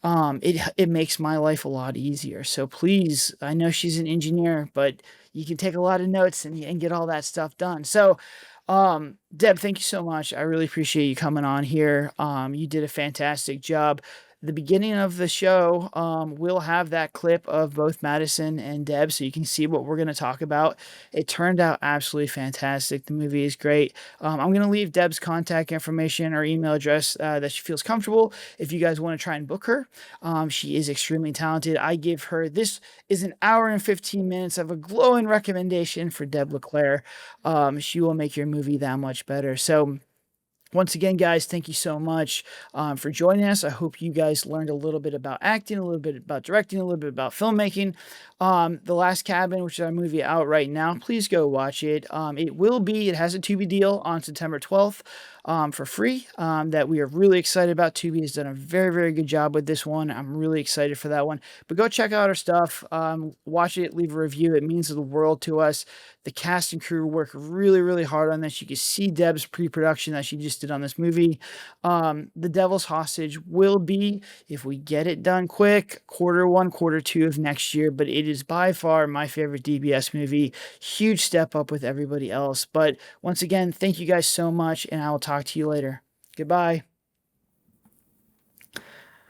it makes my life a lot easier. So please, I know she's an engineer, but you can take a lot of notes and get all that stuff done. So, Deb, thank you so much. I really appreciate you coming on here. You did a fantastic job. The beginning of the show, we'll have that clip of both Madison and Deb, so you can see what we're going to talk about. It turned out absolutely fantastic. The movie is great. I'm going to leave Deb's contact information or email address that she feels comfortable if you guys want to try and book her. She is extremely talented. I give her, this is an hour and 15 minutes of a glowing recommendation for Deb LeClair. She will make your movie that much better. So, once again, guys, thank you so much for joining us. I hope you guys learned a little bit about acting, a little bit about directing, a little bit about filmmaking. The Last Cabin, which is our movie out right now, please go watch it. It has a Tubi deal on September 12th for free that we are really excited about. Tubi has done a very, very good job with this one. I'm really excited for that one. But go check out our stuff. Watch it, leave a review. It means the world to us. The cast and crew work really, really hard on this. You can see Deb's pre-production that she just did on this movie. The Devil's Hostage will be, if we get it done quick, Q1, Q2 of next year. But it is by far my favorite DBS movie. Huge step up with everybody else. But once again, thank you guys so much, and I will talk to you later. Goodbye.